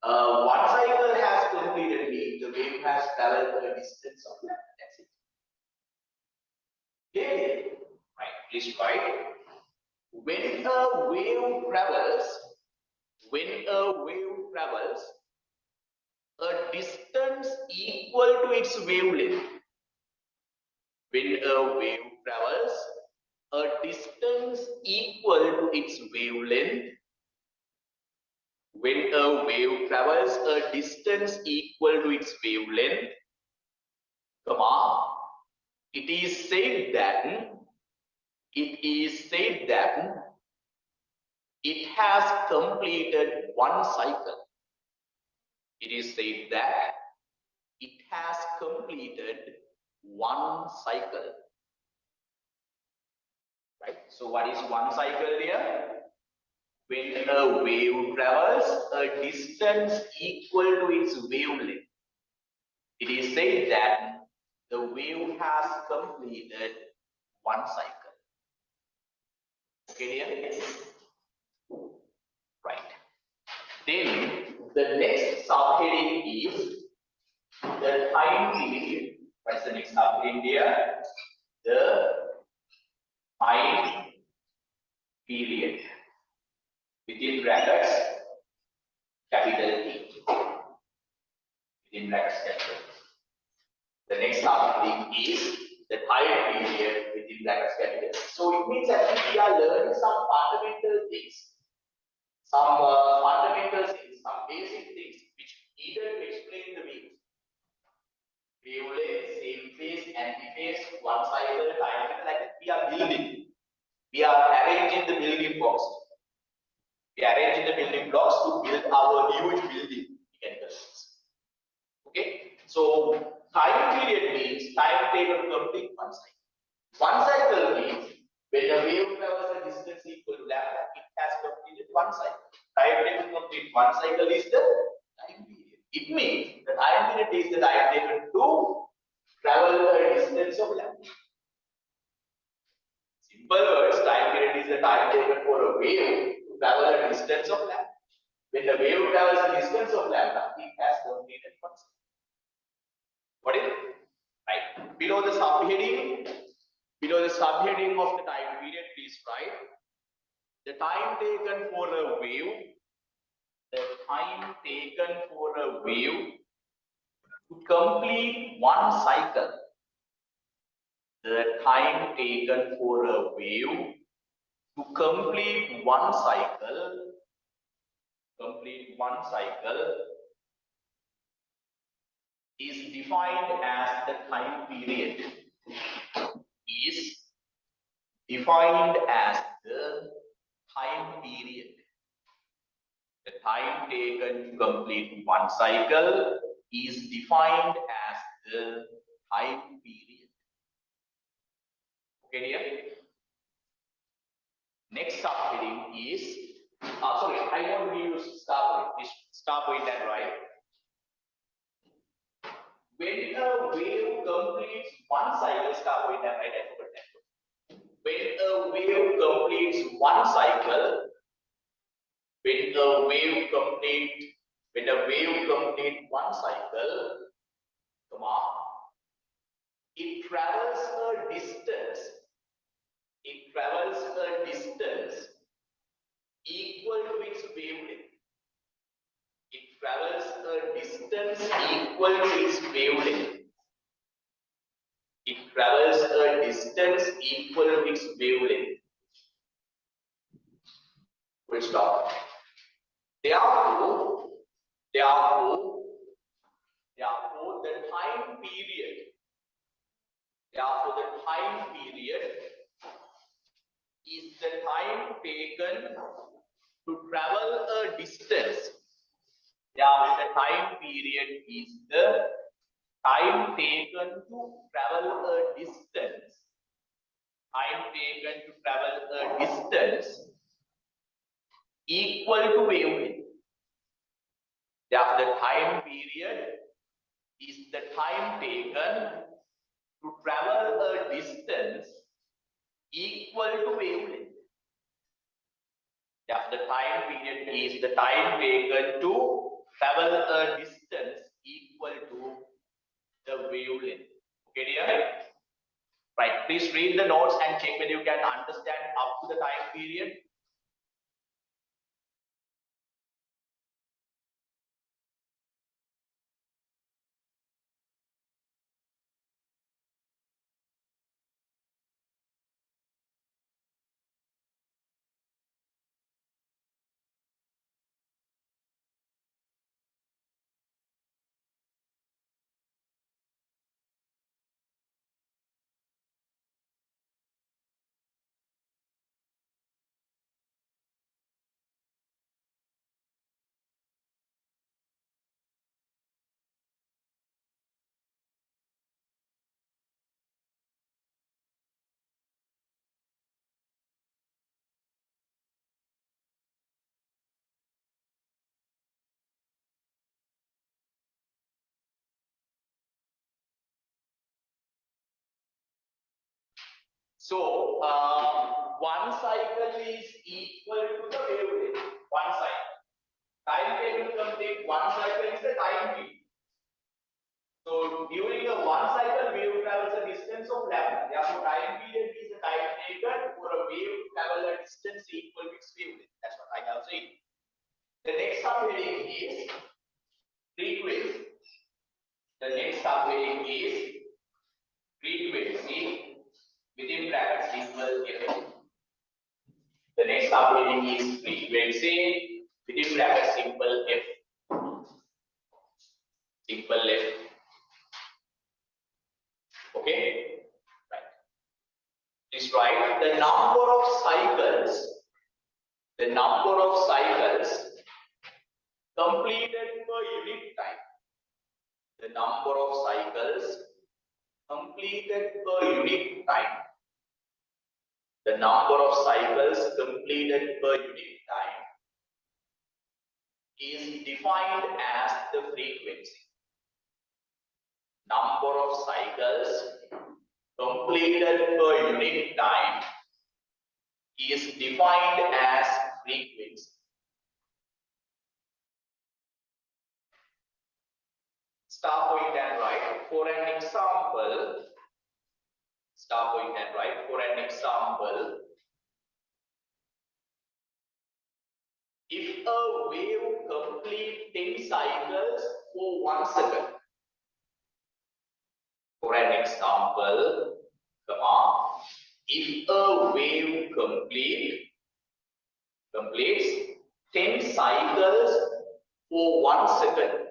one cycle has completed means the wave has traveled a distance of lambda. That's it. Okay. Right. Please write. When a wave travels a distance equal to its wavelength. When a wave travels a distance equal to its wavelength. When a wave travels a distance equal to its wavelength, comma, it is said that it has completed one cycle. It is said that it has completed one cycle. Right? So what is one cycle here? When a wave travels a distance equal to its wavelength, it is said that the wave has completed one cycle. Okay, dear? Right. Then the next subheading is the time period. What is the next subheading here? The time period. Within brackets, capital T. Within brackets, capital T. The next subheading is the time period within brackets, capital T. So it means that we are learning some fundamental things. Some fundamental things, some basic things which needed to explain the wave. Wavelength, same phase, antiphase, one cycle, time, like that. We are building. We are arranging the building blocks. We are arranging the building blocks to build our huge building mechanical things. Okay, so time period means time taken to complete one cycle. One cycle means When a wave travels a distance equal to lambda, it has completed one cycle. Time taken to complete one cycle is the time period. It means the time period is the time taken to travel a distance of lambda. Simple words, time period is the time taken for a wave to travel a distance of lambda. When the wave travels a distance of lambda, it has completed one cycle. What is it? Right. Below the subheading of the time period, please write the time taken for a wave. The time taken for a wave to complete one cycle. The time taken for a wave to complete one cycle. Is defined as the time period. Is defined as the time period. The time taken to complete one cycle is defined as the time period. Okay, dear? Next subheading is, sorry, I want to give you start point and right. When a wave completes one cycle, start point and right, I forgot that. When a wave completes one cycle, when a wave complete one cycle, it travels a distance equal to its wavelength. It travels a distance equal to its wavelength. It travels a distance equal to its wavelength. Full stop. Therefore, the time period. Therefore, the time period is the time taken to travel a distance. Therefore, the time period is the time taken to travel a distance. Time taken to travel a distance equal to wavelength. Therefore, the time period is the time taken to travel a distance equal to wavelength. Therefore, the time period is the time taken to travel a distance equal to the wavelength. Okay, dear? Right. Please read the notes and check whether you can understand up to the time period. So, one cycle is equal to the wavelength. One cycle. Time taken to complete one cycle is the time period. So, during a one cycle, wave travels a distance of lambda. Therefore, time period is the time taken for a wave to travel a distance equal to its wavelength. That's what I have said. The next subheading is frequency. The next subheading is frequency. Within brackets equal F. The next subheading is frequency. Within brackets simple F. Simple F. Okay? Right. Please write the number of cycles. The number of cycles completed per unit time. The number of cycles completed per unit time the number of cycles completed per unit time is defined as the frequency. Number of cycles completed per unit time is defined as frequency. Star point and write for an example. Star point and write for an example. If a wave completes 10 cycles for 1 second. For an example, come on. If a wave completes 10 cycles for 1 second.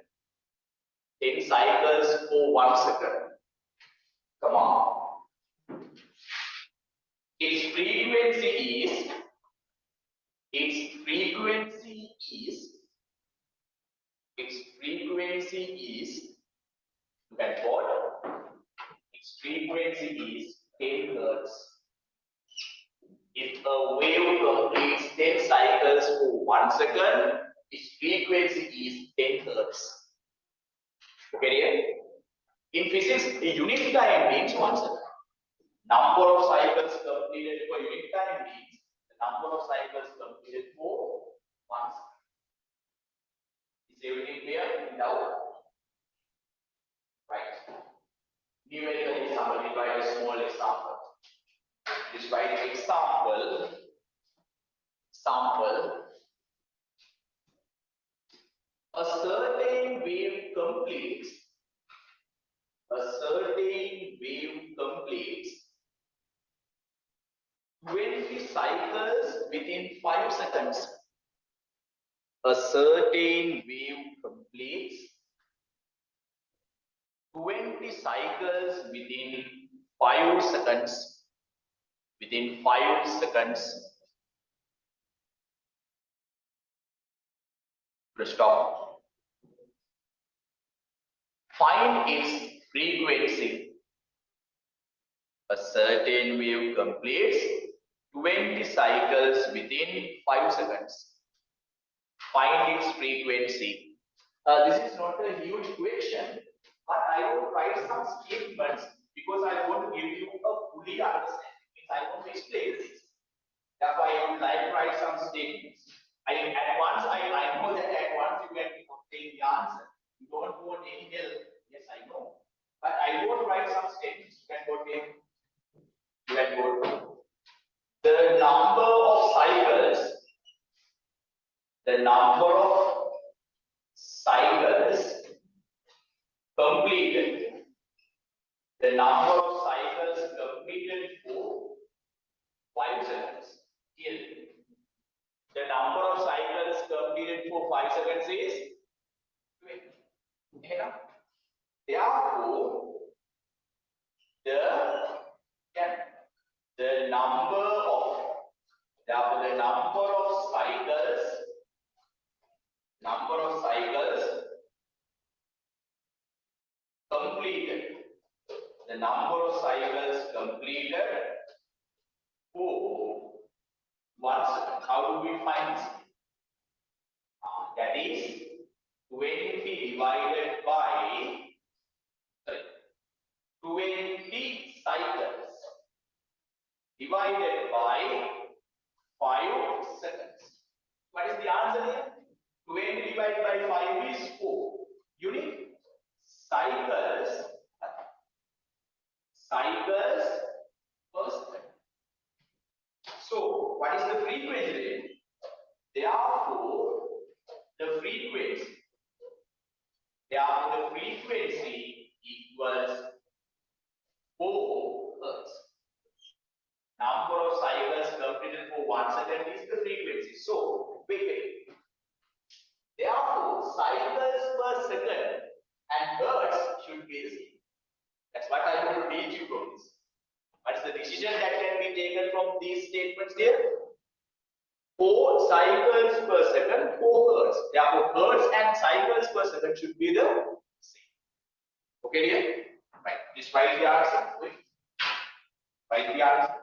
10 cycles for 1 second. Come on. Its frequency is, look at board. Its frequency is 10 hertz. If a wave completes 10 cycles for 1 second, its frequency is 10 hertz. Okay, dear? In physics, a unit time means 1 second. Number of cycles completed per unit time means the number of cycles completed for 1 second. Is everything clear? Doubt? Right. Numerically, somebody write a small example. Just write example. A certain wave completes 20 cycles within 5 seconds. A certain wave completes 20 cycles within 5 seconds. Within 5 seconds. Stop. Find its frequency. A certain wave completes 20 cycles within 5 seconds. Find its frequency. This is not a huge question, but I will write some statements because I want to give you a fully understanding. I want to explain this. Therefore, I would like to write some statements. At once I know that at once you can obtain the answer. You don't want any help. Yes, I know. But I want to write some statements. You can go take. You can go. The number of cycles. The number of cycles completed. The number of cycles completed for 5 seconds. Here. The number of cycles completed for 5 seconds is 20. Therefore, the number of cycles completed. The number of cycles completed for 1 second. How do we find this? That is 20 divided by 20 cycles divided by 5 seconds. What is the answer here? 20 divided by 5 is 4. Unit cycles per second. So, what is the frequency? Therefore, the frequency equals 4 hertz. Number of cycles completed for 1 second is the frequency. So, wait. Therefore, cycles per second and hertz should be the same. That's what I want to teach you from this. What is the decision that can be taken from these statements here? 4 cycles per second, 4 hertz. Therefore, hertz and cycles per second should be the same. Okay, dear? Right. Just write the answer. Write the answer.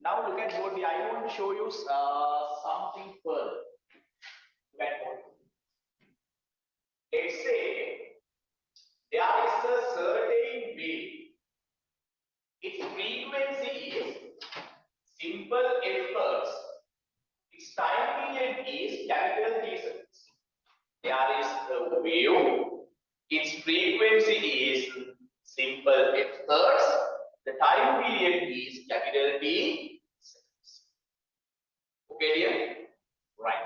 Now look at board. I want to show you something further. Look at board. Let's say there is a certain wave. Its frequency is simple F hertz. Its time period is capital T seconds. There is a wave. Its frequency is simple F hertz. The time period is capital T seconds. Okay, dear? Right.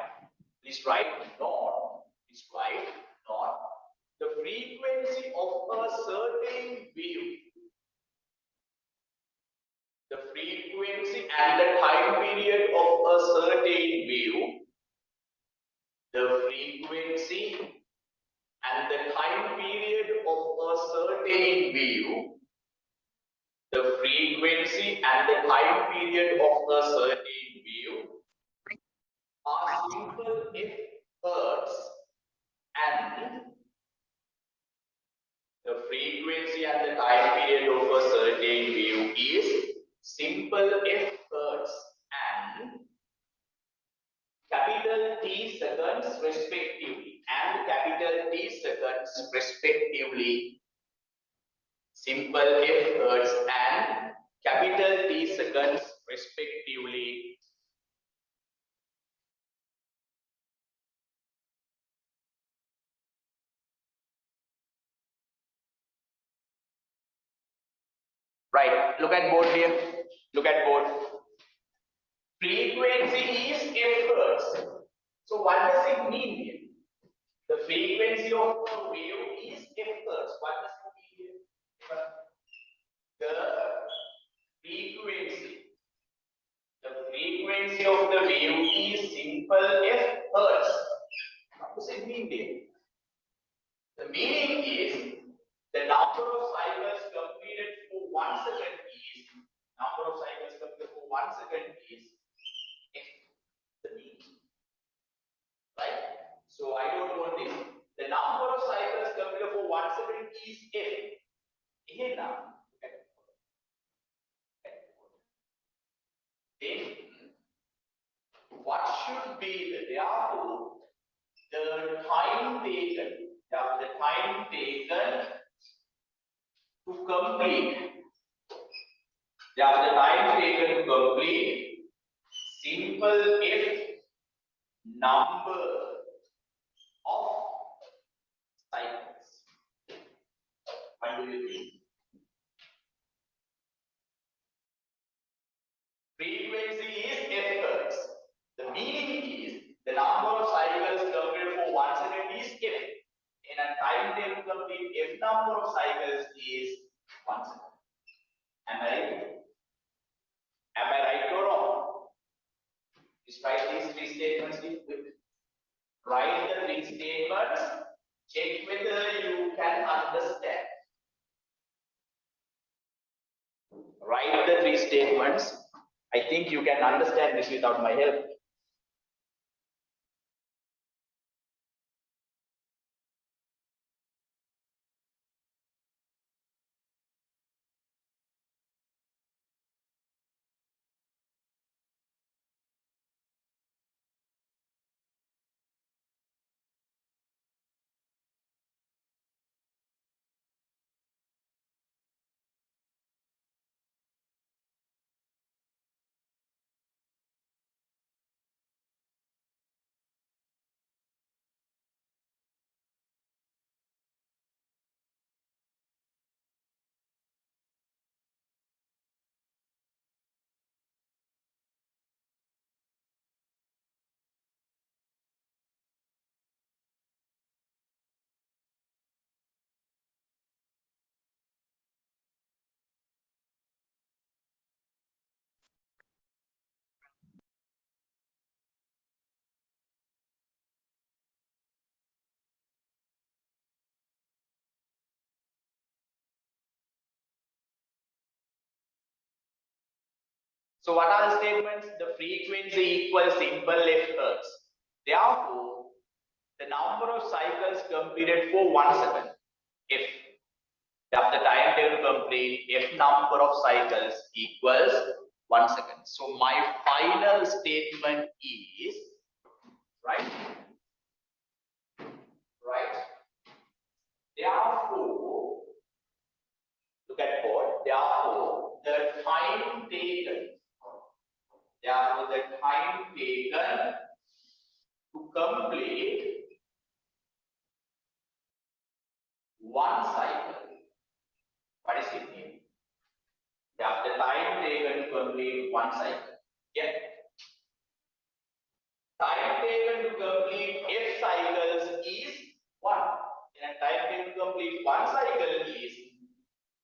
Please write not. Please write not. The frequency of a certain wave. The frequency and the time period of a certain wave. The frequency and the time period of a certain wave. The frequency and the time period of a certain wave are simple F hertz, and the frequency and the time period of a certain wave is simple F hertz and capital T seconds respectively, and capital T seconds respectively. Simple F hertz and capital T seconds respectively. Right, look at board here. Look at board. Frequency is F hertz. So what does it mean here? The frequency of the wave is F hertz. What does it mean here? The frequency of the wave is simple F hertz. What does it mean here? The meaning is the number of cycles completed for 1 second is F. The meaning. Right? So I don't want this. The number of cycles completed for 1 second is F. Here now. Then what should be therefore the time taken to complete simple F number of cycles. What do you think? Frequency is F hertz. The meaning is the number of cycles completed for 1 second is F. And a time taken to complete F number of cycles is 1 second. Am I right? Am I right or wrong? Just write these 3 statements in quick. Write the 3 statements. Check whether you can understand. Write the 3 statements. I think you can understand this without my help. So what are the statements? The frequency equals simple F hertz. Therefore, the number of cycles completed for 1 second, F. After time taken to complete, F number of cycles equals 1 second. So my final statement is, right? Therefore, look at board. Therefore, the time taken to complete one cycle. What is it mean? Yeah, the time taken to complete one cycle. Yeah. Time taken to complete F cycles is 1. And time taken to complete one cycle is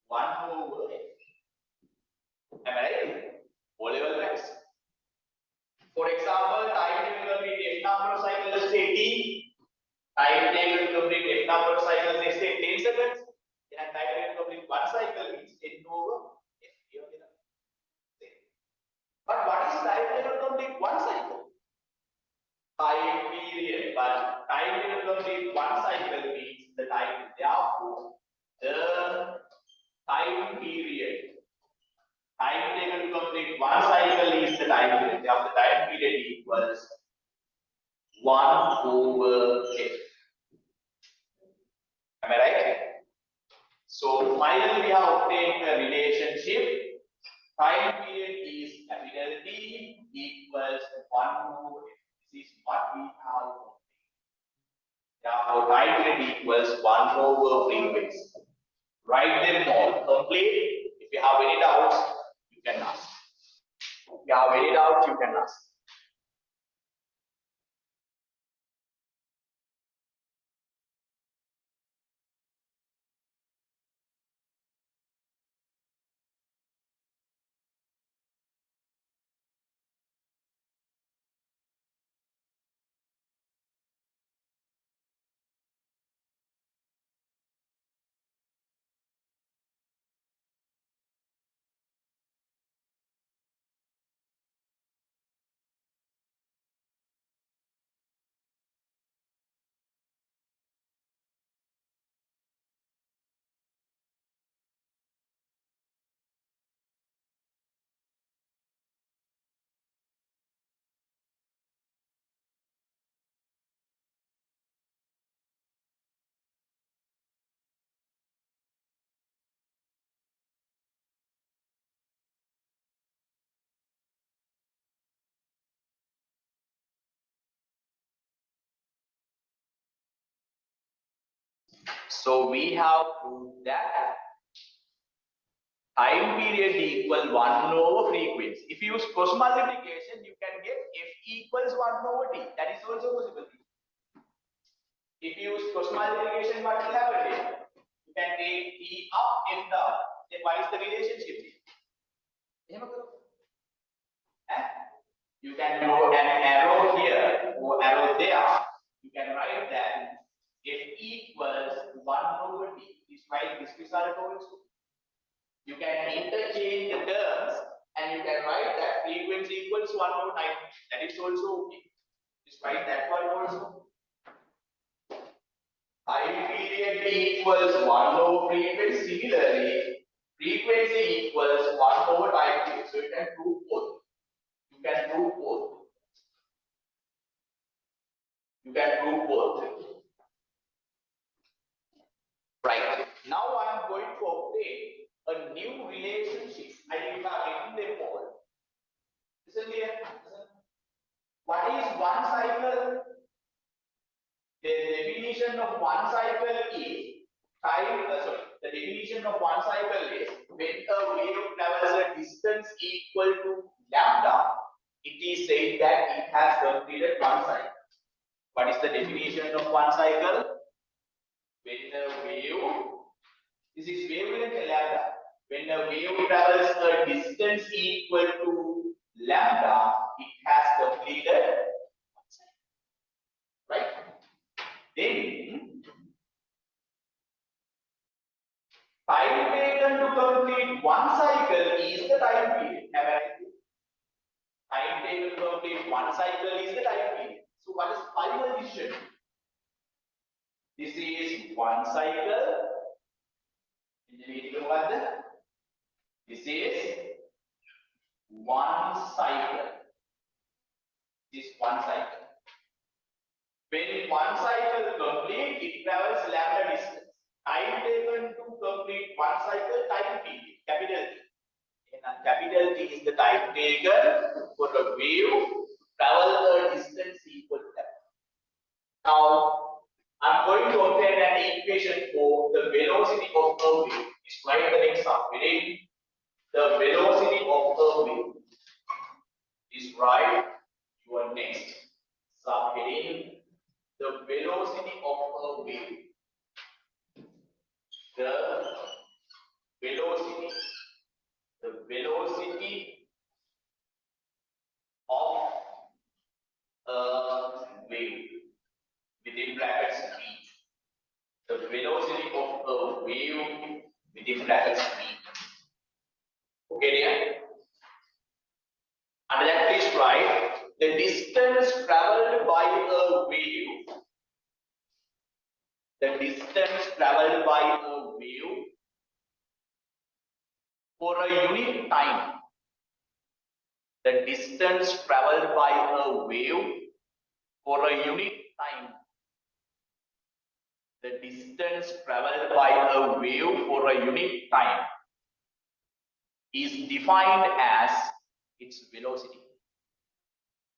1 over F. Am I right? O-level maths. For example, time taken to complete F number of cycles, let's say T. Time taken to complete F number of cycles, let's say 10 seconds. And time taken to complete one cycle means 10 over F. But what is time taken to complete one cycle? Time period, but time taken to complete one cycle means the time. Therefore, the time period. Time taken to complete one cycle is the time period. Therefore, the time period equals 1 over F. Am I right? So finally, we have obtained the relationship. Time period is capital T equals 1 over F. This is what we have obtained. Therefore, time period equals 1 over frequency. Write them all. Complete. If you have any doubts, you can ask. If you have any doubts, you can ask. So we have proved that time period equal 1 over frequency. If you use cross multiplication, you can get F equals 1 over T. That is also possible. If you use cross multiplication, what will happen here? You can take T up, F down. Then what is the relationship? You can draw an arrow here or arrow there. You can write that F equals 1 over T. Is write this result also. You can interchange the terms and you can write that frequency equals 1 over time. That is also okay. Just write that one also. Time period equals 1 over frequency. Similarly, frequency equals 1 over time period. So you can prove both. You can prove both. You can prove both. Right. Now I am going to obtain a new relationship. I think I have written them all. Listen here. What is one cycle? The definition of one cycle is time. The definition of one cycle is when a wave travels a distance equal to lambda, it is said that it has completed one cycle. What is the definition of one cycle? When a wave, this is wavelength lambda. When a wave travels a distance equal to lambda, it has completed one cycle. Right? Then, time taken to complete one cycle is the time period. Am I right? Time taken to complete one cycle is the time period. So, what is final decision? This is one cycle. This is one cycle. This one cycle. When one cycle complete, it travels lambda distance. Time taken to complete one cycle, time t, capital T. And capital T is the time taken for a wave to travel a distance equal to that. Now, I'm going to obtain an equation for the velocity of a wave. Just write the next subheading. The velocity of a wave. Is write your next subheading. The velocity of a wave. The velocity of a wave within brackets v. The velocity of a wave within brackets v. Okay, dear? And that please write the distance traveled by a wave. The distance traveled by a wave for a unit time. The distance traveled by a wave for a unit time. The distance traveled by a wave for a unit time is defined as its velocity.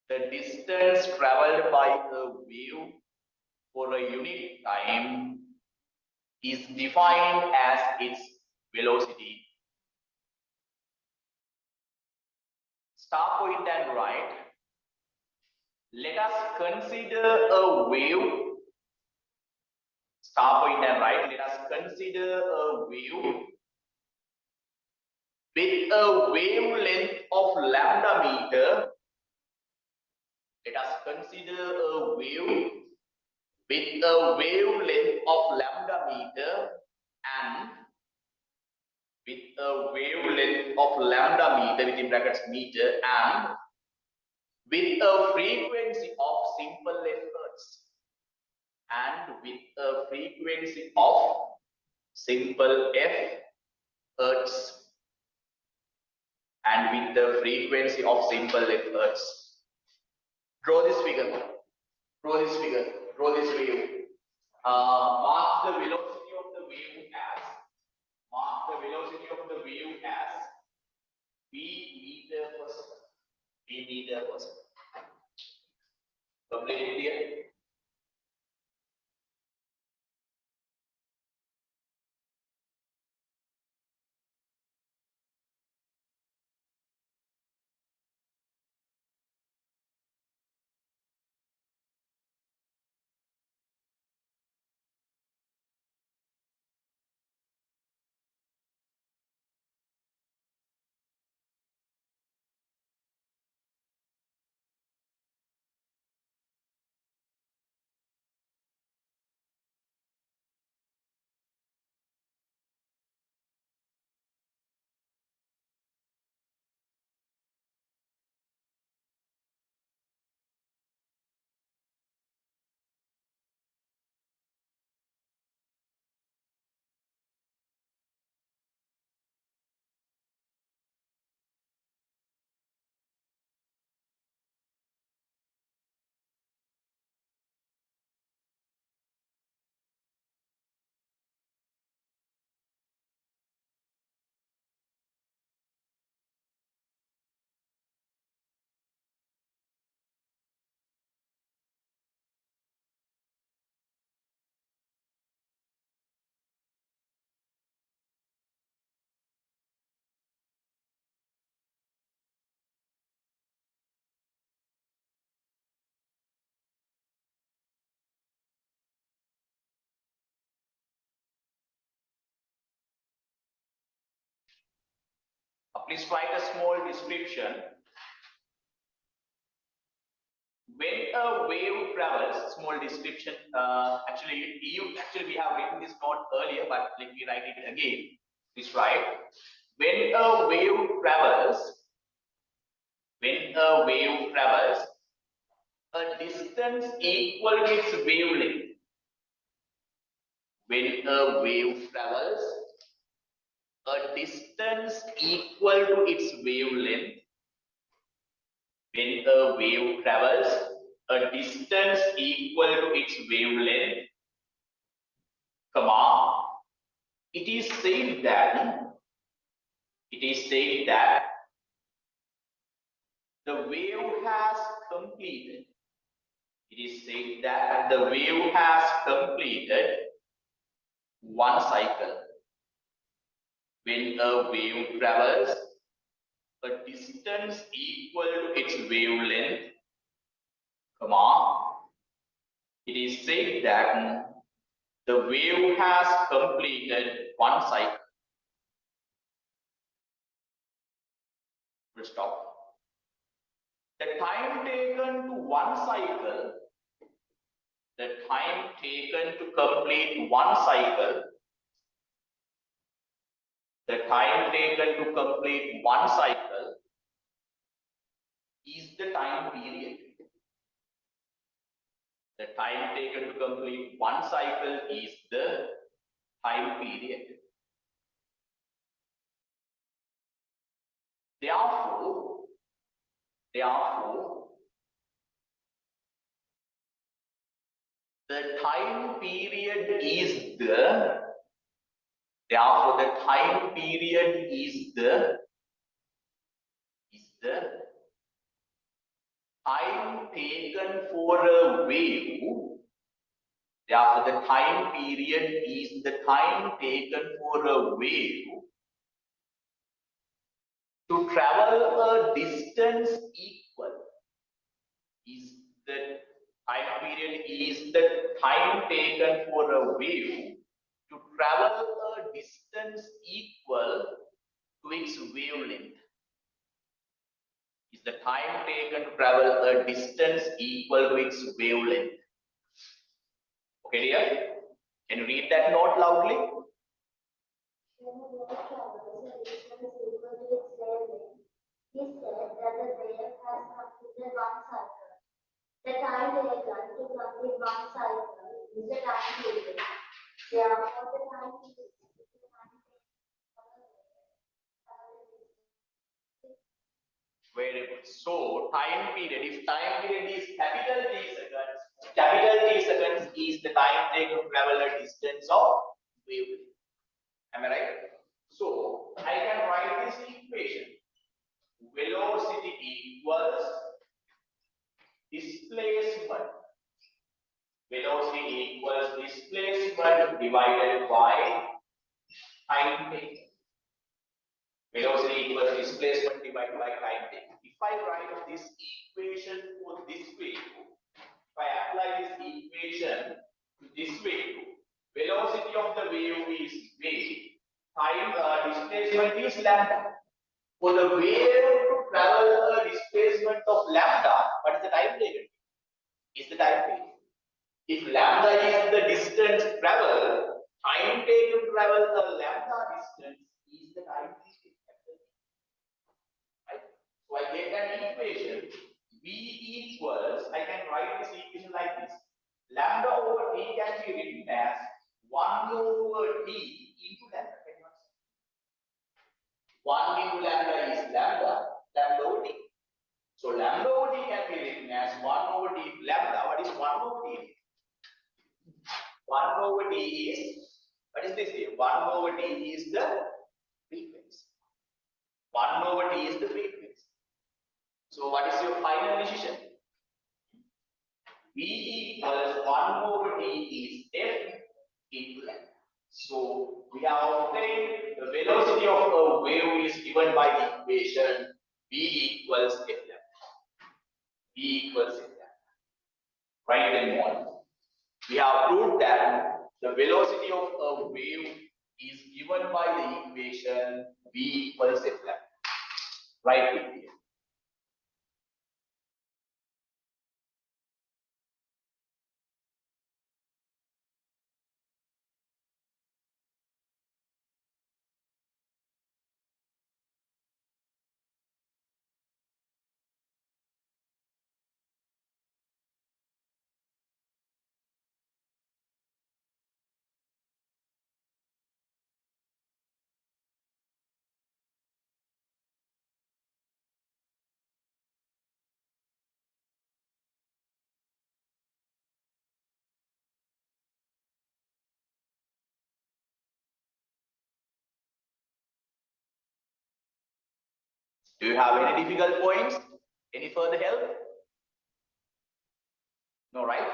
The distance traveled by a wave for a unit time is defined as its velocity. Star point and write. Let us consider a wave. Star point and write. Let us consider a wave with a wavelength of lambda meter. Let us consider a wave with a wavelength of lambda meter and with a wavelength of lambda meter within brackets meter and with a frequency of simple f hertz and with a frequency of simple f hertz and with the frequency of simple f hertz. Draw this figure. Draw this figure. Draw this wave. Mark the velocity of the wave as. Mark the velocity of the wave as v meter per second. V meter per second. Completely clear? Please write a small description. When a wave travels, small description. Actually, we have written this note earlier, but let me write it again. Please write. When a wave travels, a distance equal to its wavelength. When a wave travels, a distance equal to its wavelength When a wave travels a distance equal to its wavelength, comma, it is said that the wave has completed. It is said that the wave has completed one cycle. When a wave travels a distance equal to its wavelength, comma, it is said that the wave has completed one cycle. Full stop. The time taken to one cycle, the time taken to complete one cycle, the time taken to complete one cycle is the time period. The time taken to complete one cycle is the time period. Therefore, the time period is the time taken for a wave. Therefore, the time period is the time taken for a wave to travel a distance equal. Time period is the time taken for a wave to travel a distance equal to its wavelength. Is the time taken to travel a distance equal to its wavelength. Okay, dear? Can you read that note loudly? When a wave travels a distance equal to its wavelength, he said that the wave has completed one cycle. The time taken to complete one cycle is the time period. Therefore, the time period is the time taken for the wave. Very good. So, time period, if time period is capital T seconds is the time taken to travel a distance of wavelength. Am I right? So, I can write this equation. Velocity equals displacement. Velocity equals displacement divided by time taken. Velocity equals displacement divided by time taken. If I write this equation for this way, if I apply this equation to this way, velocity of the wave is v, time displacement is lambda. For the wave to travel a displacement of lambda, what is the time taken? Is the time taken. If lambda is the distance traveled, time taken to travel the lambda distance is the time taken. Right? So I get an equation. V equals, I can write this equation like this. Lambda over t can be written as 1 over t into lambda. 1 into lambda is lambda over t. So lambda over t can be written as 1 over t lambda. What is 1 over t? 1 over t is, what is this here? 1 over t is the frequency. 1 over t is the frequency. So what is your final decision? V equals 1 over t is f into lambda. So we have obtained the velocity of a wave is given by the equation V equals f lambda. V equals f lambda. Write them all. We have proved that the velocity of a wave is given by the equation V equals f lambda. Write it here. Do you have any difficult points? Any further help? No, right?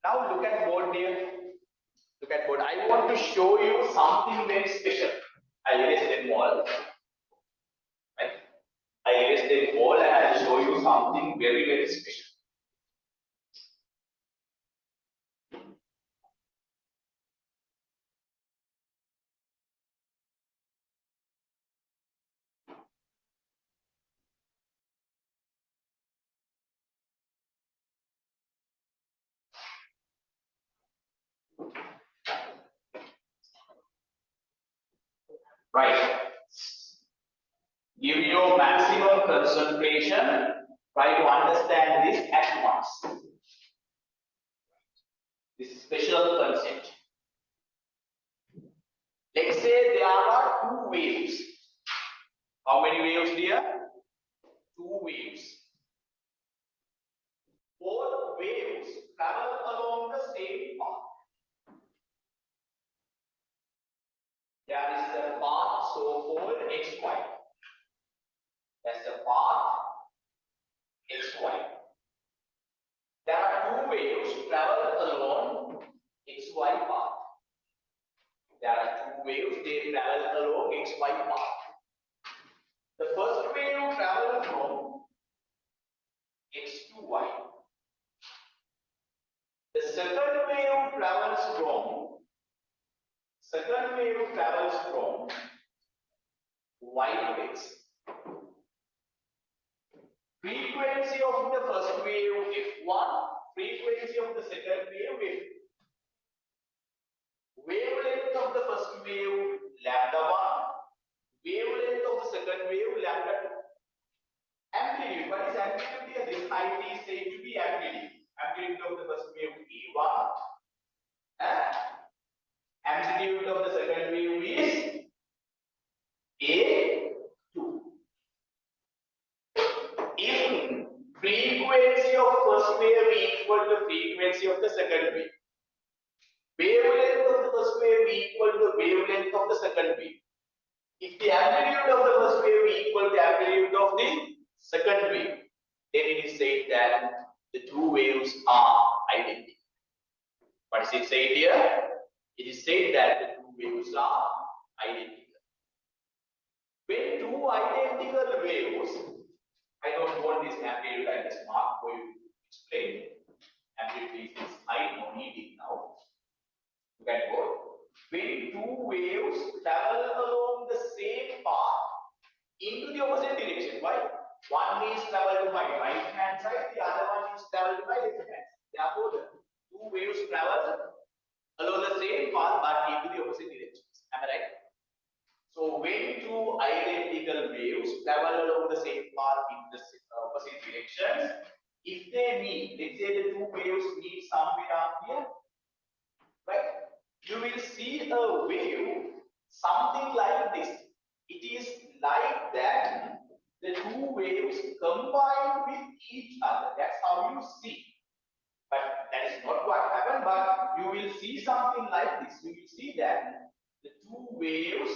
Now look at board, dear. Look at board. I want to show you something very special. I erased the wall. Right? I erased the wall and I'll show you something very, very special. Right. Give your maximum concentration. Try to understand this at once. This special concept. Let's say there are two waves. How many waves, dear? Two waves. Both waves travel along the same path. There is a path so-called xy. That's the path xy. There are two waves travel along xy path. There are two waves, they travel along xy path. The first wave travels from x to y. The second wave travels from y to x. Frequency of the first wave f1, frequency of the second wave f2. Wavelength of the first wave lambda 1, wavelength of the second wave lambda 2. Amplitude, what is amplitude here? This height is said to be amplitude. Amplitude of the first wave A1 and amplitude of the second wave is A2. If frequency of first wave equal to frequency of the second wave, wavelength of the first wave equal to wavelength of the second wave. If the amplitude of the first wave equal to the amplitude of the second wave, then it is said that the two waves are identical. What is it said here? It is said that the two waves are identical. When two identical waves, I don't want this amplitude, I just mark for you to explain. Amplitude is I don't need it now. Look at both. When two waves travel along the same path into the opposite direction, why? One is travel to my right hand side, the other one is travel to my left hand. Therefore, the two waves travel along the same path but into the opposite directions. Am I right? So when two identical waves travel along the same path in the opposite directions, if they meet, let's say the two waves meet somewhere up here, right? You will see a wave something like this. It is like that the two waves combine with each other. That's how you see. But that that is not what happened, but you will see something like this. You will see that the two waves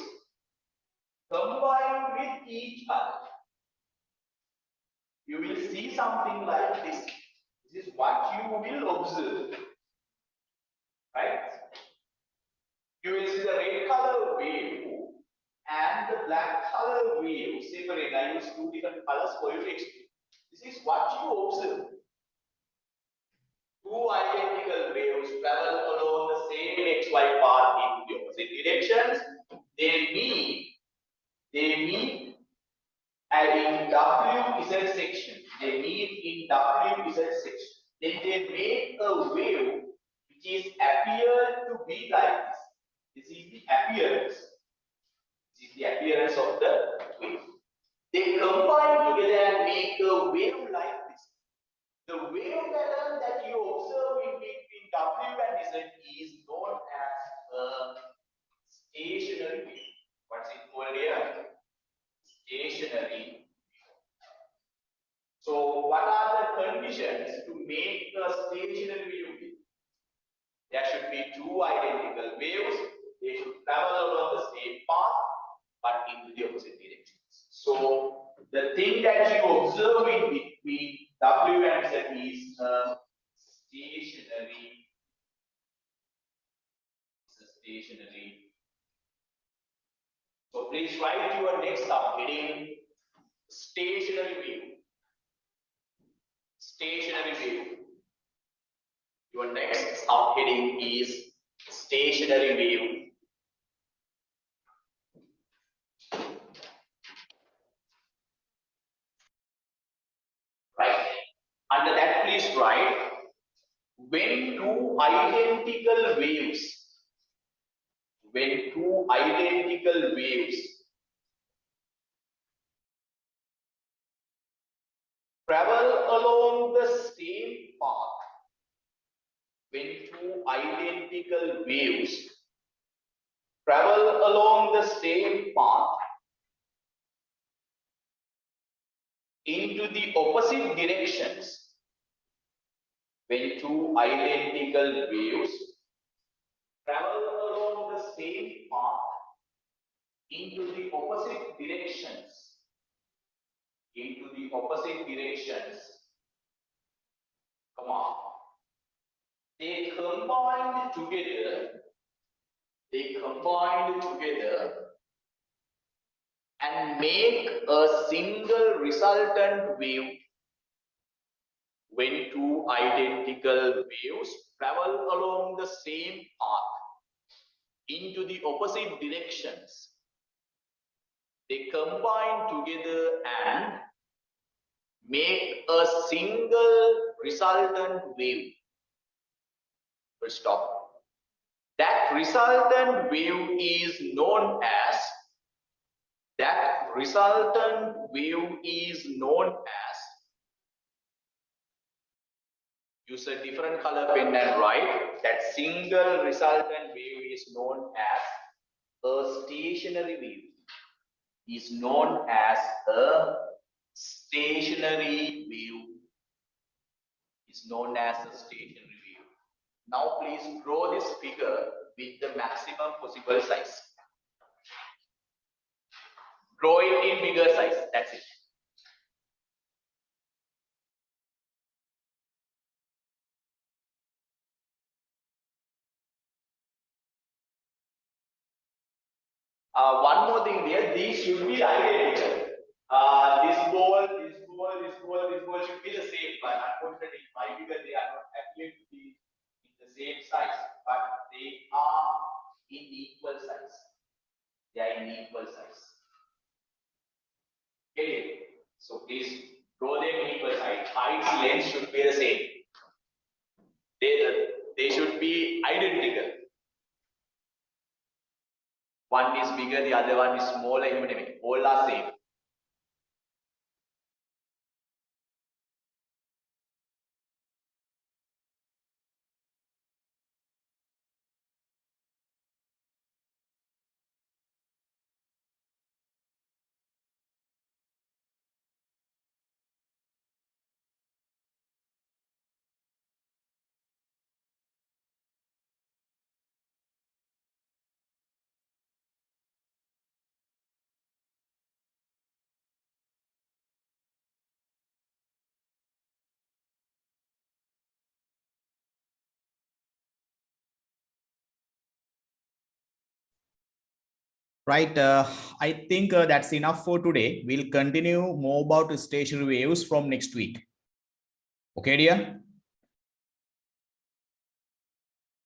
combine with each other. You will see something like this. This is what you will observe. Right? You will see the red color wave and the black color wave separate. I use two different colors for you to explain. This is what you observe. Two identical waves travel along the same XY path in the opposite directions. They meet in WZ section. They meet in WZ section. Then they make a wave which is appeared to be like this. This is the appearance. This is the appearance of the wave. They combine together and make a wave like this. The wave pattern that you observe in between W and Z is known as a stationary wave. What's it called here? Stationary. So, what are the conditions to make a stationary wave? There should be two identical waves. They should travel along the same path, but in the opposite directions. So, the thing that you observe in between W and Z is a stationary. So please write your next subheading stationary wave. Stationary wave. Your next subheading is stationary wave. Right. Under that, please write when two identical waves travel along the same path, when two identical waves travel along the same path into the opposite directions, when two identical waves travel along the same path into the opposite directions, come on, they combined together and make a single resultant wave. When two identical waves travel along the same path into the opposite directions, they combine together and make a single resultant wave. Full stop. That resultant wave is known as use a different color pen and write that single resultant wave is known as a stationary wave. Is known as a stationary wave. Now please draw this figure with the maximum possible size. Draw it in bigger size. That's it. One more thing here, these should be identical. This ball should be the same, but unfortunately, in my figure, they are not appearing to be in the same size, but they are in equal size. Okay, so please draw them in equal size. Heights, length should be the same. They should be identical. One is bigger, the other one is smaller. All are same. Right. I think that's enough for today. We'll continue more about stationary waves from next week. Okay, dear.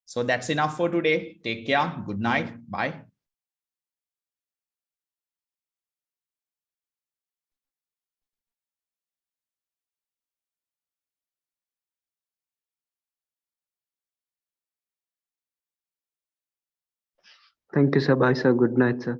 So that's enough for today. Take care. Good night. Bye. Thank you, sir. Bye, sir. Good night, sir.